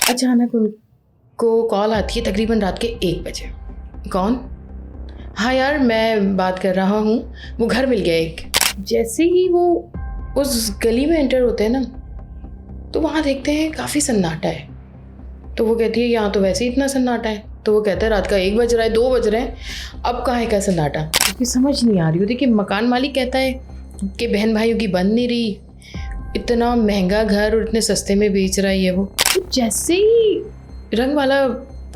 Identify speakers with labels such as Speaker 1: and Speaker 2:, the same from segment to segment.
Speaker 1: अचानक उनको कॉल आती है तकरीबन रात के 1 बजे। कौन? हाँ यार, मैं बात कर रहा हूँ, वो घर मिल गया एक। जैसे ही वो उस गली में एंटर होते हैं ना, तो वहाँ देखते हैं काफ़ी सन्नाटा है। तो वो कहती है यहाँ तो वैसे ही इतना सन्नाटा है। तो वो कहता है रात का 1 बज रहा है, 2 बज रहे हैं, अब कहाँ है का सन्नाटा? क्योंकि समझ नहीं आ रही होती कि मकान मालिक कहता है कि बहन भाइयों की बन नहीं रही, इतना महंगा घर और इतने सस्ते में बेच रहा है ये वो। तो जैसे ही रंग वाला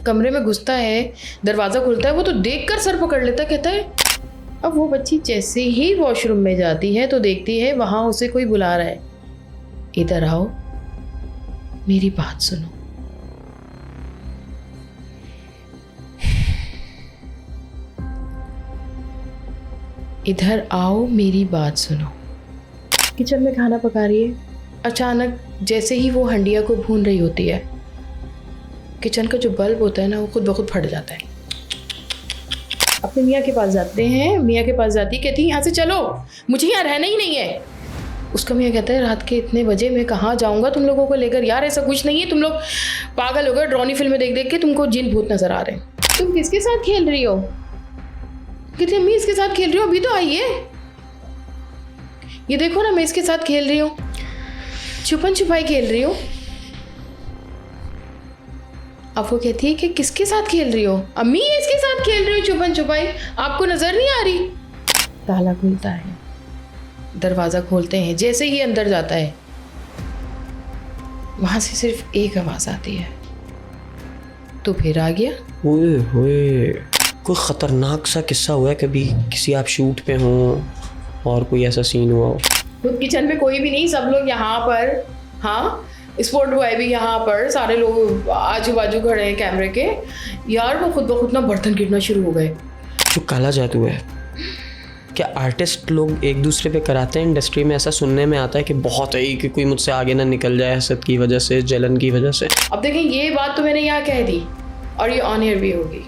Speaker 1: कमरे में घुसता है, दरवाज़ा खुलता है, वो तो देखकर सर पकड़ लेता है, कहता है। अब वो बच्ची जैसे ही वॉशरूम में जाती है तो देखती है वहाँ उसे कोई बुला रहा है, इधर आओ मेरी बात सुनो। इधर आओ मेरी बात सुनो। किचन में खाना पका रही है। अचानक जैसे ही वो हंडिया को भून रही होती है, किचन का जो बल्ब होता है ना, वो खुद ब खुद फट जाता है। अपने मियाँ के पास जाते हैं, मियाँ के पास जाती, कहती है यहाँ से चलो, मुझे यहाँ रहना ही नहीं है। उसका मियाँ कहता है रात के इतने बजे मैं कहाँ जाऊँगा तुम लोगों को लेकर? यार ऐसा कुछ नहीं है, तुम लोग पागल हो गए, ड्रानी फिल्में देख देख के तुमको जिन भूत नजर आ रहे हैं। तुम किसके साथ खेल रही हो? कहती अम्मी इसके साथ खेल रही हो, अभी तो आई है, ये देखो ना मैं इसके साथ खेल रही हूँ, छुपन छुपाई खेल रही हूँ। अब वो कहती है कि किसके साथ खेल रही हो? अम्मी इसके साथ खेल रही हो छुपन छुपाई, आपको नजर नहीं आ रही? ताला खुलता है, दरवाजा खोलते हैं, जैसे ही अंदर जाता है वहां से सिर्फ एक आवाज आती है, तो फिर आ गया।
Speaker 2: ओए होए, कोई खतरनाक सा किस्सा हुआ है कभी? किसी आप शूट पे हो और कोई ऐसा सीन हुआ हो?
Speaker 1: खुद किचन में कोई भी नहीं, सब लोग यहाँ पर, हाँ स्पॉट बॉय भी यहाँ पर, सारे लोग आजू बाजू खड़े हैं कैमरे के। यार वो खुद ब खुद ना बर्तन गिरना शुरू हो गए।
Speaker 2: जो काला जादू है, क्या आर्टिस्ट लोग एक दूसरे पे कराते हैं? इंडस्ट्री में ऐसा सुनने में आता है कि बहुत है कि कोई मुझसे आगे ना निकल जाए हसद की वजह से, जलन की वजह से।
Speaker 1: अब देखें, ये बात तो मैंने यहाँ कह दी और ये ऑन एयर भी होगी,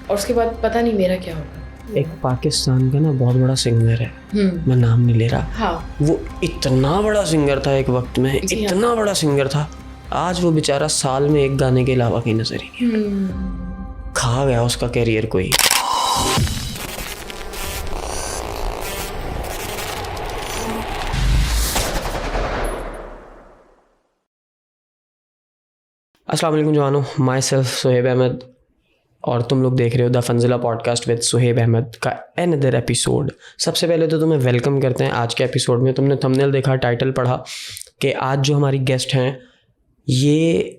Speaker 1: और उसके बाद पता नहीं मेरा क्या होगा।
Speaker 2: एक पाकिस्तान का ना बहुत बड़ा सिंगर है, मैं नाम नहीं ले रहा,
Speaker 1: हाँ,
Speaker 2: वो इतना बड़ा सिंगर था एक वक्त में, इतना बड़ा सिंगर था। आज वो बेचारा साल में एक गाने के अलावा कहीं नजर ही नहीं, खा गया उसका कैरियर कोई। अस्सलाम वालेकुम जवानों, माई सेल्फ सुहेब अहमद और तुम लोग देख रहे हो the Funzilla podcast with Suhaib Ahmed का अनदर एपिसोड। सबसे पहले तो तुम्हें वेलकम करते हैं आज के एपिसोड में। तुमने थंबनेल देखा, टाइटल पढ़ा कि आज जो हमारी गेस्ट हैं, ये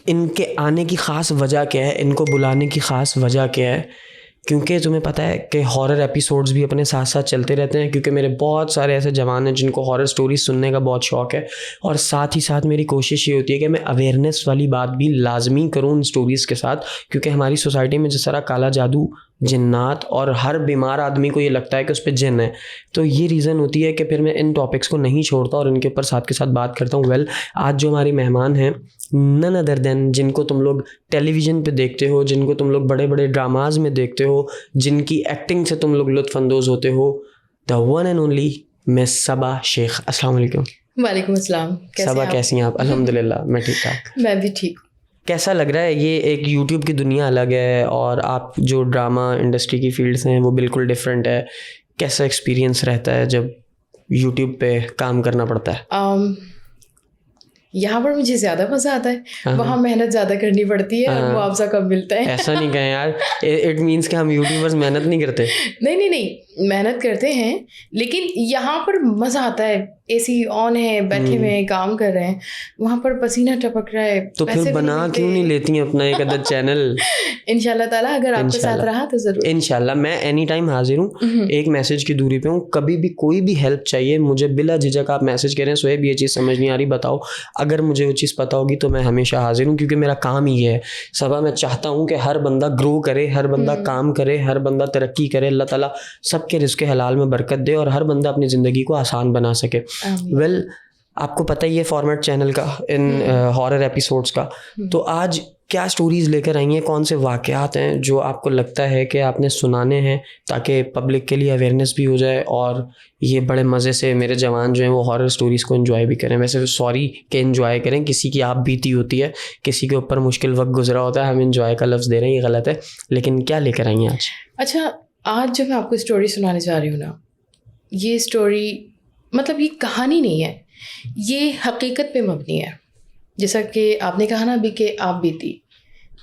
Speaker 2: इनके आने की ख़ास वजह क्या है, इनको बुलाने की ख़ास वजह क्या है, क्योंकि तुम्हें पता है कि हॉरर एपिसोड्स भी अपने साथ साथ चलते रहते हैं। क्योंकि मेरे बहुत सारे ऐसे जवान हैं जिनको हॉरर स्टोरीज सुनने का बहुत शौक़ है, और साथ ही साथ मेरी कोशिश ये होती है कि मैं अवेयरनेस वाली बात भी लाजमी करूँ उन स्टोरीज़ के साथ। क्योंकि हमारी सोसाइटी में जिस तरह काला जादू, जिन्नात और हर बीमार आदमी को ये लगता है कि उस पर जिन है, तो ये रीज़न होती है कि फिर मैं इन टॉपिक्स को नहीं छोड़ता और इनके ऊपर साथ के साथ बात करता हूँ। आज जो हमारी मेहमान हैं, नन अदर देन, जिनको तुम लोग टेलीविज़न पे देखते हो, जिनको तुम लोग बड़े बड़े ड्रामाज में देखते हो, जिनकी एक्टिंग से तुम लोग लुत्फ़अंदोज़ होते हो, the one and only miss Saba Shaikh. अस्सलाम वालेकुम।
Speaker 1: वालेकुम अस्सलाम।
Speaker 2: सबा कैसी हैं आप? अल्हम्दुलिल्लाह मैं ठीक ठाक।
Speaker 1: मैं भी ठीक हूँ।
Speaker 2: कैसा लग रहा है? ये एक यूट्यूब की दुनिया अलग है और आप जो ड्रामा इंडस्ट्री की फील्ड से हैं वो बिल्कुल डिफरेंट है। कैसा एक्सपीरियंस रहता है जब यूट्यूब पे काम करना पड़ता है?
Speaker 1: यहाँ पर मुझे ज़्यादा मज़ा आता है, वहाँ मेहनत ज़्यादा करनी पड़ती है और मुआवजा कम मिलता है।
Speaker 2: ऐसा नहीं कहें यार, इट मीन्स कि हम यूट्यूबर्स मेहनत नहीं करते।
Speaker 1: नहीं, मेहनत करते हैं, लेकिन यहाँ पर मज़ा आता है। एसी ऑन है, बैठे हुए हैं, काम कर रहे हैं, वहाँ पर पसीना टपक रहा है।
Speaker 2: तो फिर बना क्यों नहीं लेती हैं अपना एक अदद चैनल?
Speaker 1: इंशाल्लाह ताला अगर आपके साथ रहा तो ज़रूर।
Speaker 2: इंशाल्लाह मैं एनी टाइम हाजिर हूँ, एक मैसेज की दूरी पे हूँ। कभी भी कोई भी हेल्प चाहिए मुझे, बिला झिझक आप मैसेज करें, सोहेब ये चीज़ समझ नहीं आ रही बताओ, अगर मुझे वो चीज़ पता होगी तो मैं हमेशा हाजिर हूँ। क्योंकि मेरा काम ही है सबा, मैं चाहता हूँ कि हर बंदा ग्रो करे, हर बंदा काम करे, हर बंदा तरक्की करे, अल्लाह ताला सबके रिज़्क़ हलाल में बरकत दे और हर बंदा अपनी ज़िंदगी को आसान बना सके। आपको पता ही है फॉर्मेट चैनल का, इन हॉरर एपिसोड्स का। तो आज क्या स्टोरीज़ लेकर आई हैं, कौन से वाक़यात हैं जो आपको लगता है कि आपने सुनाने हैं ताकि पब्लिक के लिए अवेयरनेस भी हो जाए और ये बड़े मज़े से मेरे जवान जो हैं वो हॉरर स्टोरीज़ को एंजॉय भी करें। वैसे सॉरी कि एंजॉय करें, किसी की आप बीती होती है, किसी के ऊपर मुश्किल वक्त गुजरा होता है, हम एंजॉय का लफ्ज़ दे रहे हैं, ये गलत है। लेकिन क्या लेकर आई हैं आज?
Speaker 1: अच्छा, आज जो मैं आपको स्टोरी सुनाने जा रही हूँ ना, ये स्टोरी मतलब ये कहानी नहीं है, ये हकीकत पे मबनी है। जैसा कि आपने कहा ना अभी कि आप बीती,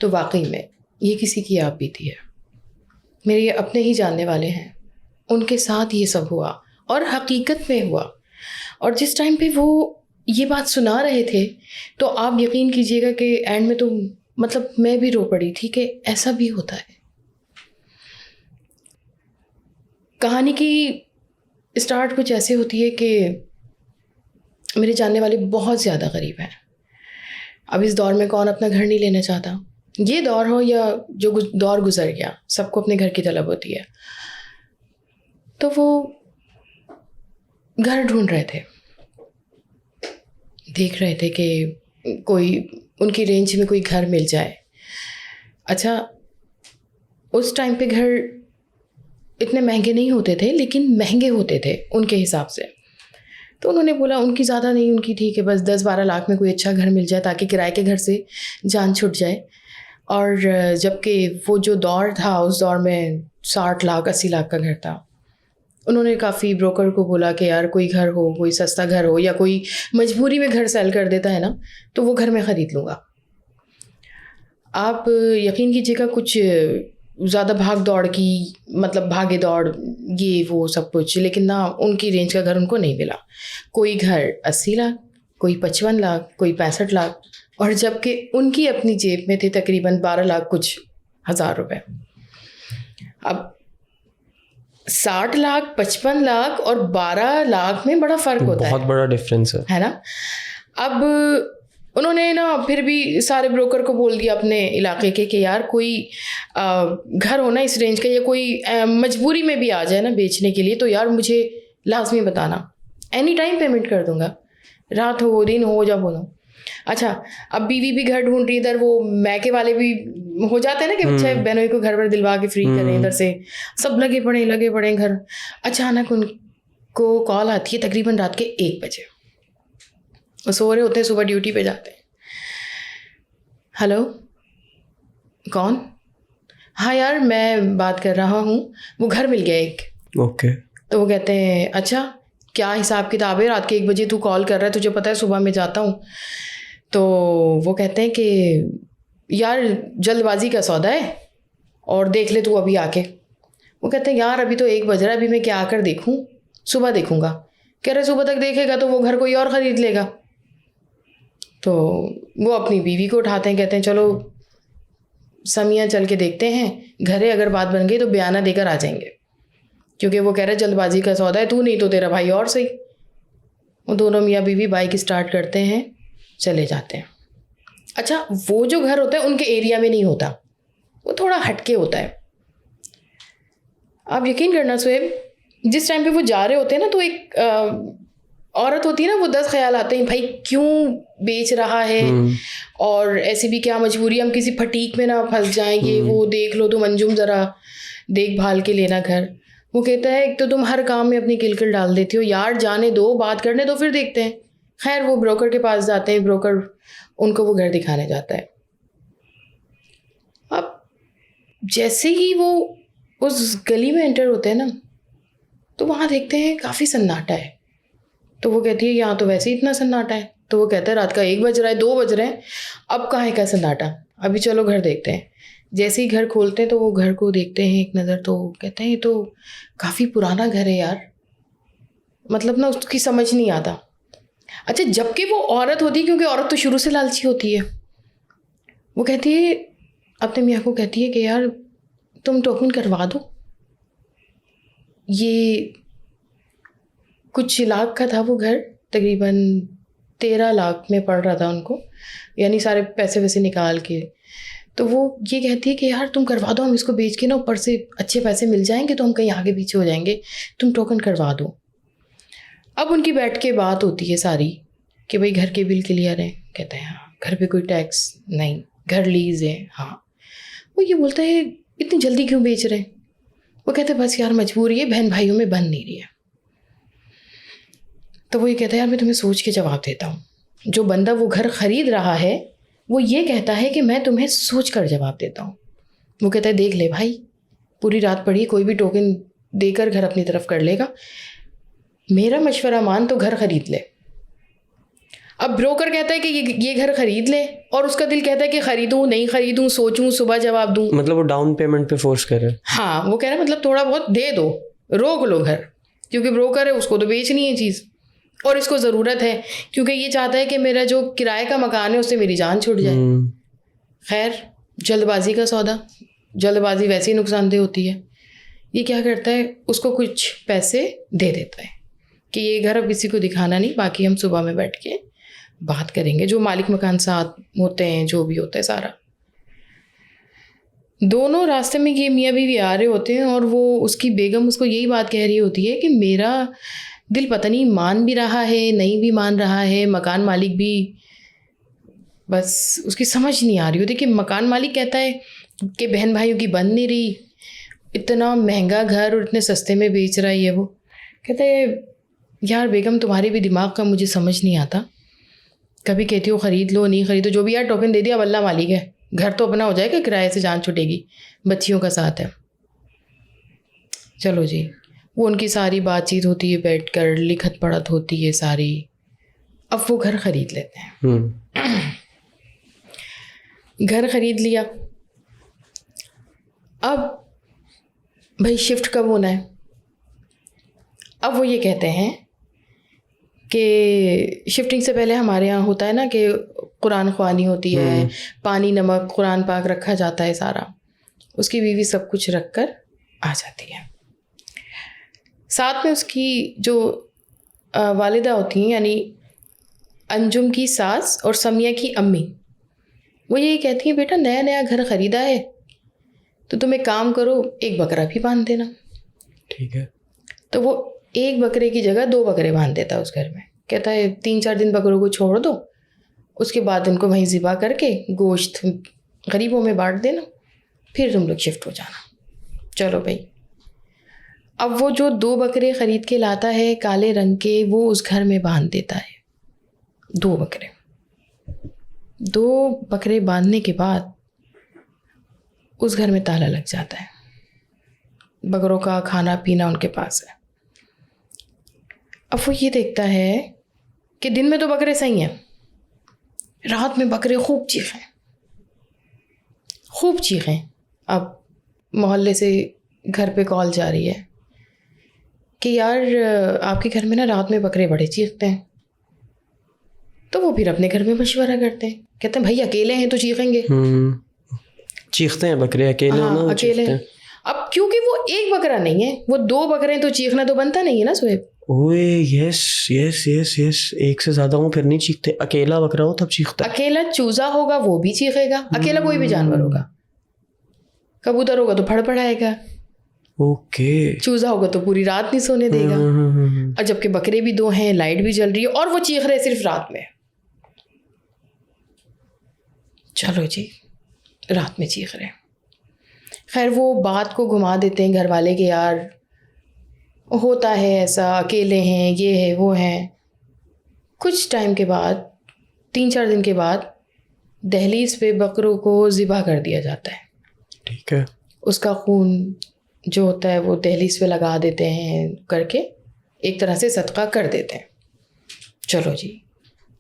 Speaker 1: तो वाकई में ये किसी की आप बीती है। मेरे अपने ही जानने वाले हैं, उनके साथ ये सब हुआ और हकीकत में हुआ। और जिस टाइम पे वो ये बात सुना रहे थे तो आप यकीन कीजिएगा कि एंड में तो मतलब मैं भी रो पड़ी थी कि ऐसा भी होता है। कहानी की स्टार्ट कुछ ऐसे होती है कि मेरे जानने वाले बहुत ज़्यादा गरीब हैं। अब इस दौर में कौन अपना घर नहीं लेना चाहता, ये दौर हो या जो दौर गुजर गया, सबको अपने घर की तलब होती है। तो वो घर ढूंढ रहे थे, देख रहे थे कि कोई उनकी रेंज में कोई घर मिल जाए। अच्छा, उस टाइम पे घर इतने महंगे नहीं होते थे, लेकिन महंगे होते थे उनके हिसाब से। तो उन्होंने बोला, उनकी ज़्यादा नहीं, उनकी ठीक है, बस 10-12 लाख में कोई अच्छा घर मिल जाए ताकि किराए के घर से जान छूट जाए। और जबकि वो जो दौर था, उस दौर में 60 लाख 80 लाख का घर था। उन्होंने काफ़ी ब्रोकर को बोला कि यार कोई घर हो, कोई सस्ता घर हो, या कोई मजबूरी में घर सेल कर देता है ना, तो वो घर मैं ख़रीद लूँगा। आप यकीन कीजिएगा, कुछ ज़्यादा भाग दौड़ की, मतलब भागे दौड़, ये वो सब कुछ, लेकिन ना उनकी रेंज का घर उनको नहीं मिला। कोई घर 80 लाख, कोई 55 लाख, कोई 65 लाख, और जबकि उनकी अपनी जेब में थे तकरीबन 12 लाख कुछ हज़ार रुपए। अब 60 लाख, 55 लाख और 12 लाख में बड़ा फ़र्क होता है,
Speaker 2: बहुत बड़ा डिफरेंस है
Speaker 1: ना। अब उन्होंने ना फिर भी सारे ब्रोकर को बोल दिया अपने इलाके के कि यार कोई घर हो ना इस रेंज का, या कोई मजबूरी में भी आ जाए ना बेचने के लिए, तो यार मुझे लाजमी बताना, एनी टाइम पेमेंट कर दूंगा, रात हो दिन हो जब बोलो। अच्छा, अब बीवी भी घर ढूंढ रही, इधर वो मैके वाले भी हो जाते हैं ना कि अच्छा बहनों को घर पर दिलवा के फ्री करें, इधर से सब लगे पड़े घर। अचानक उनको कॉल आती है तकरीबन रात के 1 बजे। वो सो रहे होते हैं, सुबह ड्यूटी पे जाते हैं। हेलो, कौन? हाँ यार, मैं बात कर रहा हूँ, वो घर मिल गया एक।
Speaker 2: ओके।
Speaker 1: तो वो कहते हैं, अच्छा क्या हिसाब किताब है, रात के 1 बजे तू कॉल कर रहा है, तुझे पता है सुबह मैं जाता हूँ। तो वो कहते हैं कि यार जल्दबाजी का सौदा है और देख ले तू अभी आके। वो कहते हैं यार अभी तो 1 बज रहा है, अभी मैं क्या आकर देखूँ, सुबह देखूँगा। कह रहे सुबह तक देखेगा तो वो घर कोई और ख़रीद लेगा। तो वो अपनी बीवी को उठाते हैं, कहते हैं चलो समिया चल के देखते हैं, घरे अगर बात बन गई तो बयाना देकर आ जाएंगे, क्योंकि वो कह रहे जल्दबाजी का सौदा है, तू नहीं तो तेरा भाई और सही। वो दोनों मियाँ बीवी बाइक स्टार्ट करते हैं, चले जाते हैं। अच्छा, वो जो घर होता है उनके एरिया में नहीं होता, वो थोड़ा हटके होता है। आप यकीन करना सुहेब, जिस टाइम पे वो जा रहे होते हैं ना, तो एक औरत होती है ना, वो 10 ख्याल आते हैं, भाई क्यों बेच रहा है, और ऐसी भी क्या मजबूरी, हम किसी फटीक में ना फंस जाएंगे, वो देख लो तुम अंजुम ज़रा देखभाल के लेना घर। वो कहता है एक तो तुम हर काम में अपनी किलकिल डाल देती हो, यार जाने दो, बात करने दो, फिर देखते हैं। खैर वो ब्रोकर के पास जाते हैं, ब्रोकर उनको वो घर दिखाने जाता है। अब जैसे ही वो उस गली में एंटर होते हैं ना, तो वहाँ देखते हैं काफ़ी सन्नाटा है। तो वो कहती है यहाँ तो वैसे ही इतना सन्नाटा है। तो वो कहता है रात का 1 बज रहा है, 2 बज रहे हैं, अब कहाँ है क्या सन्नाटा, अभी चलो घर देखते हैं। जैसे ही घर खोलते हैं तो वो घर को देखते हैं एक नज़र, तो कहते हैं ये तो काफ़ी पुराना घर है यार, मतलब ना उसकी समझ नहीं आता। अच्छा, जबकि वो औरत होती है, क्योंकि औरत तो शुरू से लालची होती है, वो कहती है अपने मियाँ को, कहती है कि यार तुम टोकन करवा दो। ये कुछ लाख का था वो घर, तकरीबन 13 लाख में पड़ रहा था उनको, यानी सारे पैसे वैसे निकाल के। तो वो ये कहती है कि यार तुम करवा दो, हम इसको बेच के ना ऊपर से अच्छे पैसे मिल जाएंगे तो हम कहीं आगे पीछे हो जाएंगे, तुम टोकन करवा दो। अब उनकी बैठ के बात होती है सारी कि भाई घर के बिल क्लियर है। कहते हैं हाँ, घर पे कोई टैक्स नहीं, घर लीज है। हाँ, वो ये बोलता है इतनी जल्दी क्यों बेच रहे हैं? वो कहते हैं बस यार मजबूरी है, बहन भाइयों में बन नहीं रही है। तो वो ये कहता है यार मैं तुम्हें सोच के जवाब देता हूँ। जो बंदा वो घर खरीद रहा है वो ये कहता है कि मैं तुम्हें सोच कर जवाब देता हूँ। वो कहता है देख ले भाई, पूरी रात पड़ी, कोई भी टोकन देकर घर अपनी तरफ कर लेगा, मेरा मशवरा मान तो घर खरीद ले। अब ब्रोकर कहता है कि ये घर खरीद ले और उसका दिल कहता है कि खरीदूं नहीं खरीदूं, सोचूं, सुबह जवाब दूं।
Speaker 2: मतलब वो डाउन पेमेंट पे फोर्स कर रहे हैं।
Speaker 1: हाँ, वो कह रहा है मतलब थोड़ा बहुत दे दो, रोक लो घर, क्योंकि ब्रोकर है उसको तो बेचनी है चीज़ और इसको ज़रूरत है, क्योंकि ये चाहता है कि मेरा जो किराए का मकान है उससे मेरी जान छूट जाए। खैर, जल्दबाजी का सौदा, जल्दबाजी वैसे ही नुकसानदेह होती है। ये क्या करता है, उसको कुछ पैसे दे देता है कि ये घर अब किसी को दिखाना नहीं, बाकी हम सुबह में बैठ के बात करेंगे। जो मालिक मकान साथ होते हैं, जो भी होता है सारा। दोनों रास्ते में ये मियाँ बीवी आ रहे होते हैं और वो उसकी बेगम उसको यही बात कह रही होती है कि मेरा दिल पता नहीं मान भी रहा है नहीं भी मान रहा है। मकान मालिक भी, बस उसकी समझ नहीं आ रही होती कि मकान मालिक कहता है कि बहन भाइयों की बन नहीं रही, इतना महंगा घर और इतने सस्ते में बेच रहा है ये वो। कहते है यार बेगम तुम्हारे भी दिमाग का मुझे समझ नहीं आता, कभी कहती हो ख़रीद लो नहीं खरीदो, जो भी यार टोकन दे दिया, अब अल्लाह मालिक है, घर तो अपना हो जाएगा, किराए से जान छुटेगी, बच्चियों का साथ है। चलो जी, वो उनकी सारी बातचीत होती है, बैठकर लिखत पढ़त होती है सारी। अब वो घर ख़रीद लेते हैं। घर ख़रीद लिया, अब भाई शिफ्ट कब होना है? अब वो ये कहते हैं कि शिफ्टिंग से पहले हमारे यहाँ होता है ना कि कुरान ख्वानी होती है, पानी नमक कुरान पाक रखा जाता है सारा। उसकी बीवी सब कुछ रख कर आ जाती है। साथ में उसकी जो वालिदा होती हैं, यानी अंजुम की सास और समिया की अम्मी, वो यही कहती हैं बेटा नया नया घर ख़रीदा है तो तुम एक काम करो, एक बकरा भी बांध देना।
Speaker 2: ठीक है।
Speaker 1: तो वो एक बकरे की जगह 2 बकरे बांध देता है उस घर में। कहता है 3-4 दिन बकरों को छोड़ दो, उसके बाद उनको वहीं ज़िबा करके गोश्त गरीबों में बांट देना, फिर तुम लोग शिफ्ट हो जाना। चलो भाई, अब वो जो 2 बकरे ख़रीद के लाता है काले रंग के, वो उस घर में बांध देता है। 2 बकरे बांधने के बाद उस घर में ताला लग जाता है। बकरों का खाना पीना उनके पास है। अब वो ये देखता है कि दिन में तो बकरे सही हैं, रात में बकरे खूब चीखें। अब मोहल्ले से घर पे कॉल जा रही है कि यार आपके घर में ना रात में बकरे बड़े चीखते हैं। तो वो फिर अपने घर में मशवरा करते हैं, कहते हैं भाई अकेले हैं तो चीखेंगे।
Speaker 2: चीखते हैं बकरे, अकेले हो ना,
Speaker 1: अकेले। अब क्योंकि वो एक बकरा नहीं है, वो 2 बकरे हैं तो चीखना तो बनता नहीं है ना सुहेब।
Speaker 2: ओए यस, एक से ज्यादा हो फिर नहीं चीखते, अकेला बकरा हो तब चीखता है।
Speaker 1: अकेला चूजा होगा वो भी चीखेगा, अकेला कोई भी जानवर होगा। कबूतर होगा तो फड़फड़ाएगा,
Speaker 2: ओके।
Speaker 1: चूजा होगा तो पूरी रात नहीं सोने देगा। और जबकि बकरे भी 2 हैं, लाइट भी जल रही है और वो चीख रहे सिर्फ रात में। चलो जी, रात में चीख रहे हैं। खैर वो बात को घुमा देते हैं घर वाले कि यार होता है ऐसा, अकेले हैं, ये है वो है। कुछ टाइम के बाद, 3-4 दिन के बाद, दहलीज पे बकरों को ज़िबा कर दिया जाता है।
Speaker 2: ठीक है।
Speaker 1: उसका खून जो होता है वो दहलीज पे लगा देते हैं, करके एक तरह से सदका कर देते हैं। चलो जी,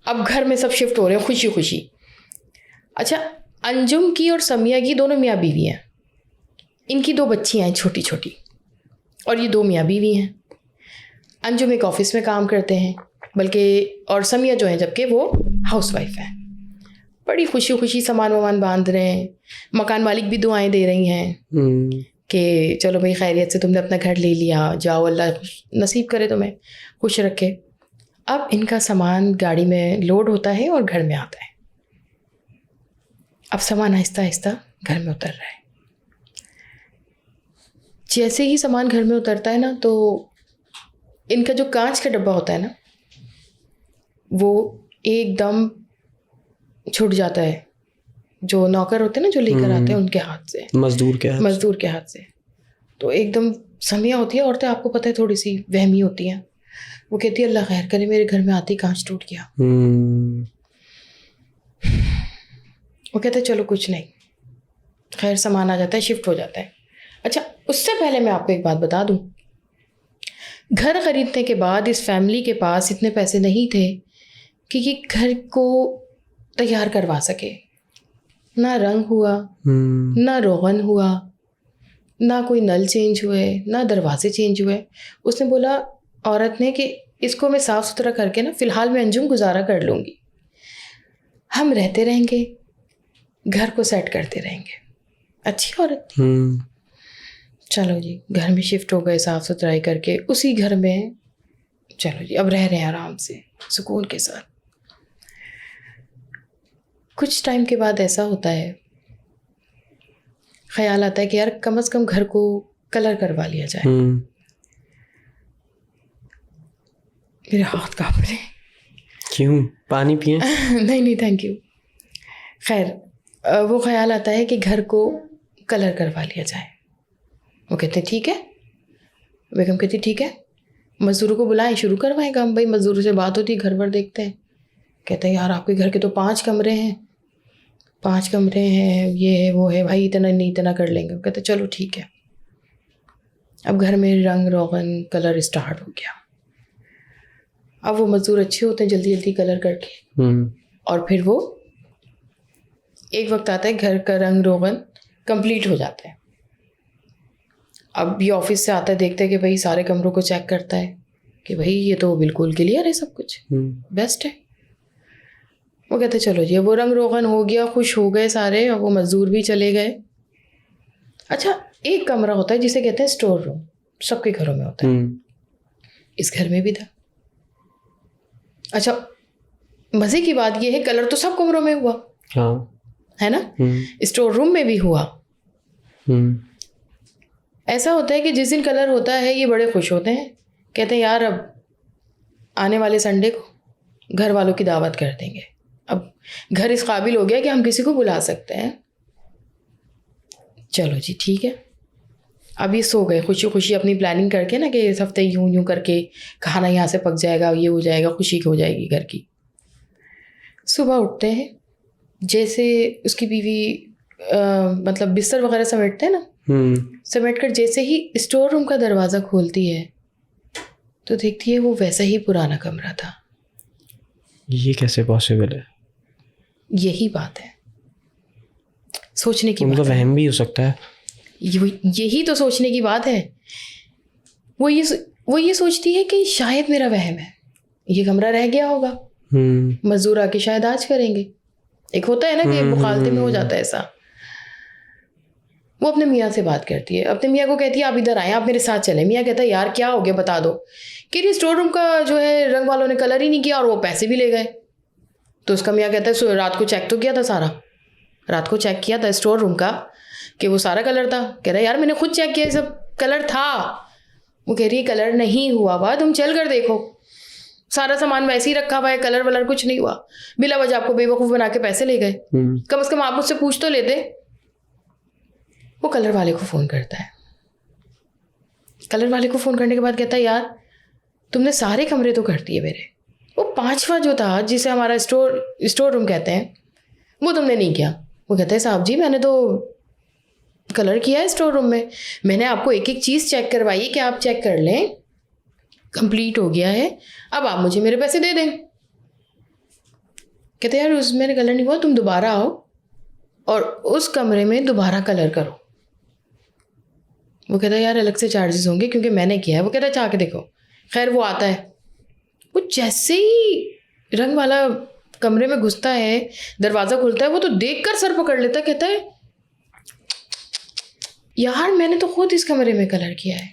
Speaker 1: अब घर में सब शिफ्ट हो रहे हैं खुशी खुशी। अच्छा, अंजुम की और समिया की दोनों मियाँ बीवी हैं। इनकी 2 बच्चियाँ हैं छोटी छोटी, और ये 2 मियाँ बीवी हैं। अंजुम एक ऑफिस में काम करते हैं, बल्कि और समिया जो हैं जबकि वो हाउसवाइफ हैं। बड़ी खुशी खुशी सामान वामान बांध रहे हैं। मकान मालिक भी दुआएं दे रही हैं कि चलो भाई खैरियत से तुमने अपना घर ले लिया, जाओ अल्लाह नसीब करे तुम्हें, खुश रखे। अब इनका सामान गाड़ी में लोड होता है और घर में आता है। अब सामान आहिस्ता आहिस्ता घर में उतर रहा है। जैसे ही सामान घर में उतरता है ना, तो इनका जो कांच का डब्बा होता है ना, वो एकदम छूट जाता है, जो नौकर होते हैं ना, जो लेकर आते हैं, उनके हाथ से,
Speaker 2: मजदूर के हाथ
Speaker 1: से। तो एकदम समिया होती है, औरतें आपको पता है थोड़ी सी वहमी होती हैं। वो कहती है अल्लाह खैर करे, मेरे घर में आते ही कांच टूट गया। वो कहते हैं चलो कुछ नहीं, खैर सामान आ जाता है, शिफ्ट हो जाता है। अच्छा, उससे पहले मैं आपको एक बात बता दूं, घर खरीदने के बाद इस फैमिली के पास इतने पैसे नहीं थे कि ये घर को तैयार करवा सके। ना रंग हुआ, ना रोगन हुआ, ना कोई नल चेंज हुए, ना दरवाजे चेंज हुए। उसने बोला, औरत ने, कि इसको मैं साफ़ सुथरा करके ना फ़िलहाल मैं अंजुम गुजारा कर लूँगी, हम रहते रहेंगे, घर को सेट करते रहेंगे। अच्छी औरत थी। चलो जी, घर में शिफ्ट हो गए साफ़ सुथराई करके, उसी घर में चलो जी अब रह रहे हैं आराम से, सुकून के साथ। कुछ टाइम के बाद ऐसा होता है, ख्याल आता है कि यार कम से कम घर को कलर करवा लिया जाए। मेरे हाथ कांप रहे।
Speaker 2: क्यों? पानी पिए?
Speaker 1: नहीं थैंक यू। खैर, वो ख्याल आता है कि घर को कलर करवा लिया जाए। वो कहते हैं ठीक है, बेगम कहती ठीक है, मज़दूरों को बुलाएं, शुरू करवाएं काम। भाई मज़दूरों से बात होती है, घर भर देखते हैं। कहते हैं यार आपके घर के तो 5 कमरे हैं, 5 कमरे हैं, ये है वो है, भाई इतना नहीं, इतना कर लेंगे। कहते चलो ठीक है। अब घर में रंग रोगन कलर स्टार्ट हो गया। अब वो मज़दूर अच्छे होते हैं, जल्दी जल्दी कलर करके, और फिर वो एक वक्त आता है घर का रंग रोगन कंप्लीट हो जाता है। अब ये ऑफिस से आता है, देखते हैं कि भाई सारे कमरों को चेक करता है कि भाई ये तो बिल्कुल क्लियर है, सब कुछ बेस्ट है। वो कहते चलो जी, वो रंग रोगन हो गया, खुश हो गए सारे, और वो मज़दूर भी चले गए। अच्छा, एक कमरा होता है जिसे कहते हैं स्टोर रूम, सबके घरों में होता है, इस घर में भी था। अच्छा, मज़े की बात ये है, कलर तो सब कमरों में हुआ, है ना, स्टोर रूम में भी हुआ। ऐसा होता है कि जिस दिन कलर होता है ये बड़े खुश होते हैं, कहते हैं यार अब आने वाले संडे को घर वालों की दावत कर देंगे, अब घर इस काबिल हो गया कि हम किसी को बुला सकते हैं। चलो जी ठीक है। अब ये सो गए खुशी खुशी अपनी प्लानिंग करके ना, कि इस हफ्ते यूं यूं करके खाना यहाँ से पक जाएगा, ये हो जाएगा, खुशी हो जाएगी घर की। सुबह उठते हैं, जैसे उसकी बीवी मतलब बिस्तर वगैरह समेटते हैं ना, समेट कर जैसे ही स्टोर रूम का दरवाज़ा खोलती है तो देखती है वो वैसा ही पुराना कमरा था।
Speaker 2: ये कैसे पॉसिबल है?
Speaker 1: यही बात है, सोचने की बात है।
Speaker 2: वहम भी हो सकता है।
Speaker 1: यही तो सोचने की बात है। वो ये सोचती है कि शायद मेरा वहम है, ये कमरा रह गया होगा, मजदूर आके शायद आज करेंगे। एक होता है ना कि मुखालते में हो जाता है ऐसा। वो अपने मियाँ से बात करती है, अपने मियाँ को कहती है आप इधर आए, आप मेरे साथ चले। मियाँ कहता है यार क्या हो गया, बता दो। कि स्टोर रूम का जो है रंग वालों ने कलर ही नहीं किया और वो पैसे भी ले गए। तो उसका मियाँ कहता है रात को चेक तो किया था, सारा रात को चेक किया था स्टोर रूम का कि वो सारा कलर था। कह रहा है यार मैंने खुद चेक किया, सब कलर था। वो कह रही है कलर नहीं हुआ हुआ, तुम चल कर देखो, सारा सामान वैसे ही रखा हुआ है, कलर वलर कुछ नहीं हुआ। बिला वजह आपको बेवकूफ़ बना के पैसे ले गए, कम से कम आप मुझसे पूछ तो लेते। वो कलर वाले को फ़ोन करता है। कलर वाले को फ़ोन करने के बाद कहता है यार तुमने सारे कमरे तो कर दिए मेरे, वो 5वां जो था जिसे हमारा स्टोर रूम कहते हैं वो तुमने नहीं किया। वो कहता है साहब जी मैंने तो कलर किया है स्टोर रूम में, मैंने आपको एक एक चीज़ चेक करवाई कि आप चेक कर लें, कंप्लीट हो गया है, अब आप मुझे मेरे पैसे दे दें। कहते यार उसमें कलर नहीं हुआ, तुम दोबारा आओ और उस कमरे में दोबारा कलर करो। वो कहता है यार अलग से चार्जेस होंगे क्योंकि मैंने किया है। वो कहता है चाह के देखो। खैर वो आता है, वो जैसे ही रंग वाला कमरे में घुसता है, दरवाज़ा खुलता है, वो तो देखकर सर पकड़ लेता है। कहता है यार मैंने तो खुद इस कमरे में कलर किया है।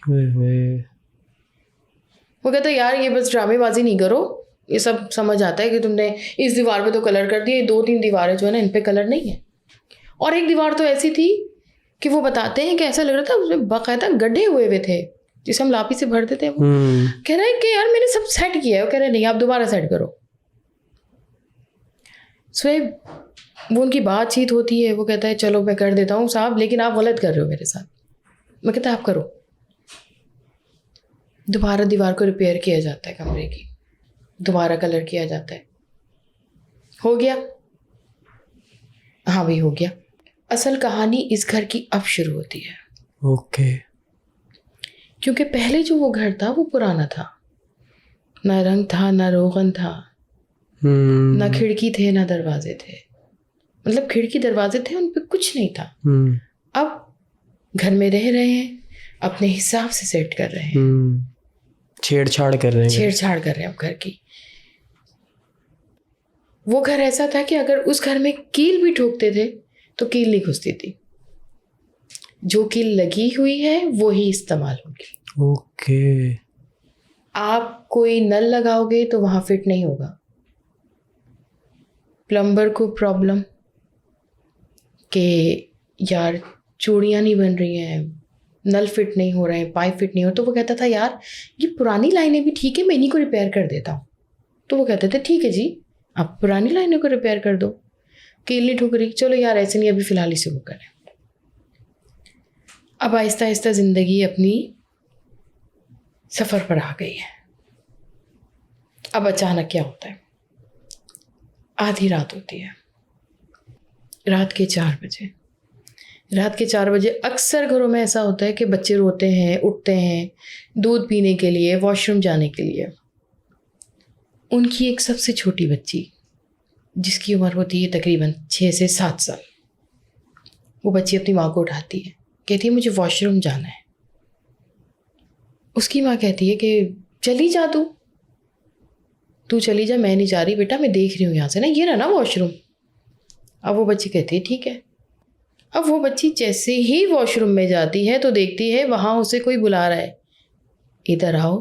Speaker 1: वो कहता है यार ये बस ड्रामेबाजी नहीं करो, ये सब समझ आता है कि तुमने इस दीवार पे तो कलर कर दिया, 2-3 दीवारें जो है ना इन पे कलर नहीं है। और एक दीवार तो ऐसी थी कि वो बताते हैं कि ऐसा लग रहा था उसमें बाकायदा गड्ढे हुए थे जिसे हम लापी से भर देते हैं। वो कह रहा है कि यार मैंने सब सेट किया है। वो कह रहे नहीं आप दोबारा सेट करो। सोएब, वो उनकी बातचीत होती है, वो कहता है चलो मैं कर देता हूँ साहब, लेकिन आप गलत कर रहे हो मेरे साथ। मैं कहता आप करो। दोबारा दीवार को रिपेयर किया जाता है कमरे की, दोबारा कलर किया जाता है। हो गया? हाँ भाई हो गया। असल कहानी इस घर की अब शुरू होती है।
Speaker 2: ओके।
Speaker 1: क्योंकि पहले जो वो घर था वो पुराना था, ना रंग था, ना रोगन था, ना खिड़की थे, ना दरवाजे थे। मतलब खिड़की दरवाजे थे, उन पे कुछ नहीं था। अब घर में रह रहे हैं, अपने हिसाब से सेट कर रहे हैं,
Speaker 2: छेड़छाड़ कर रहे हैं,
Speaker 1: छेड़छाड़ कर रहे हैं अब घर की। वो घर ऐसा था कि अगर उस घर में कील भी ठोकते थे तो कील नहीं घुसती थी। जो कील लगी हुई है वो ही इस्तेमाल होगी।
Speaker 2: ओके।
Speaker 1: आप कोई नल लगाओगे तो वहां फिट नहीं होगा। प्लम्बर को प्रॉब्लम कि यार चूड़ियाँ नहीं बन रही हैं, नल फिट नहीं हो रहे हैं, पाइप फिट नहीं हो, तो वो कहता था यार ये पुरानी लाइनें भी ठीक है, मैं इन्हीं को रिपेयर कर देता हूँ। तो वो कहते थे ठीक है जी, आप पुरानी लाइनों को रिपेयर कर दो, कील नहीं ठुक रही, चलो यार ऐसे नहीं, अभी फ़िलहाल इसे वो करें। अब आहिस्ता आहिस्ता ज़िंदगी अपनी सफ़र पर आ गई है। अब अचानक क्या होता है, आधी रात होती है, रात के 4 बजे। रात के 4 बजे अक्सर घरों में ऐसा होता है कि बच्चे रोते हैं, उठते हैं दूध पीने के लिए, वॉशरूम जाने के लिए। उनकी एक सबसे छोटी बच्ची जिसकी उम्र होती है तकरीबन 6 से 7 साल, वो बच्ची अपनी माँ को उठाती है, कहती है मुझे वॉशरूम जाना है। उसकी माँ कहती है कि चली जा, तू चली जा, मैं नहीं जा रही बेटा, मैं देख रही हूँ यहाँ से ना, ये रहा ना वॉशरूम। अब वो बच्ची कहती है ठीक है। अब वो बच्ची जैसे ही वॉशरूम में जाती है तो देखती है वहाँ उसे कोई बुला रहा है, इधर आओ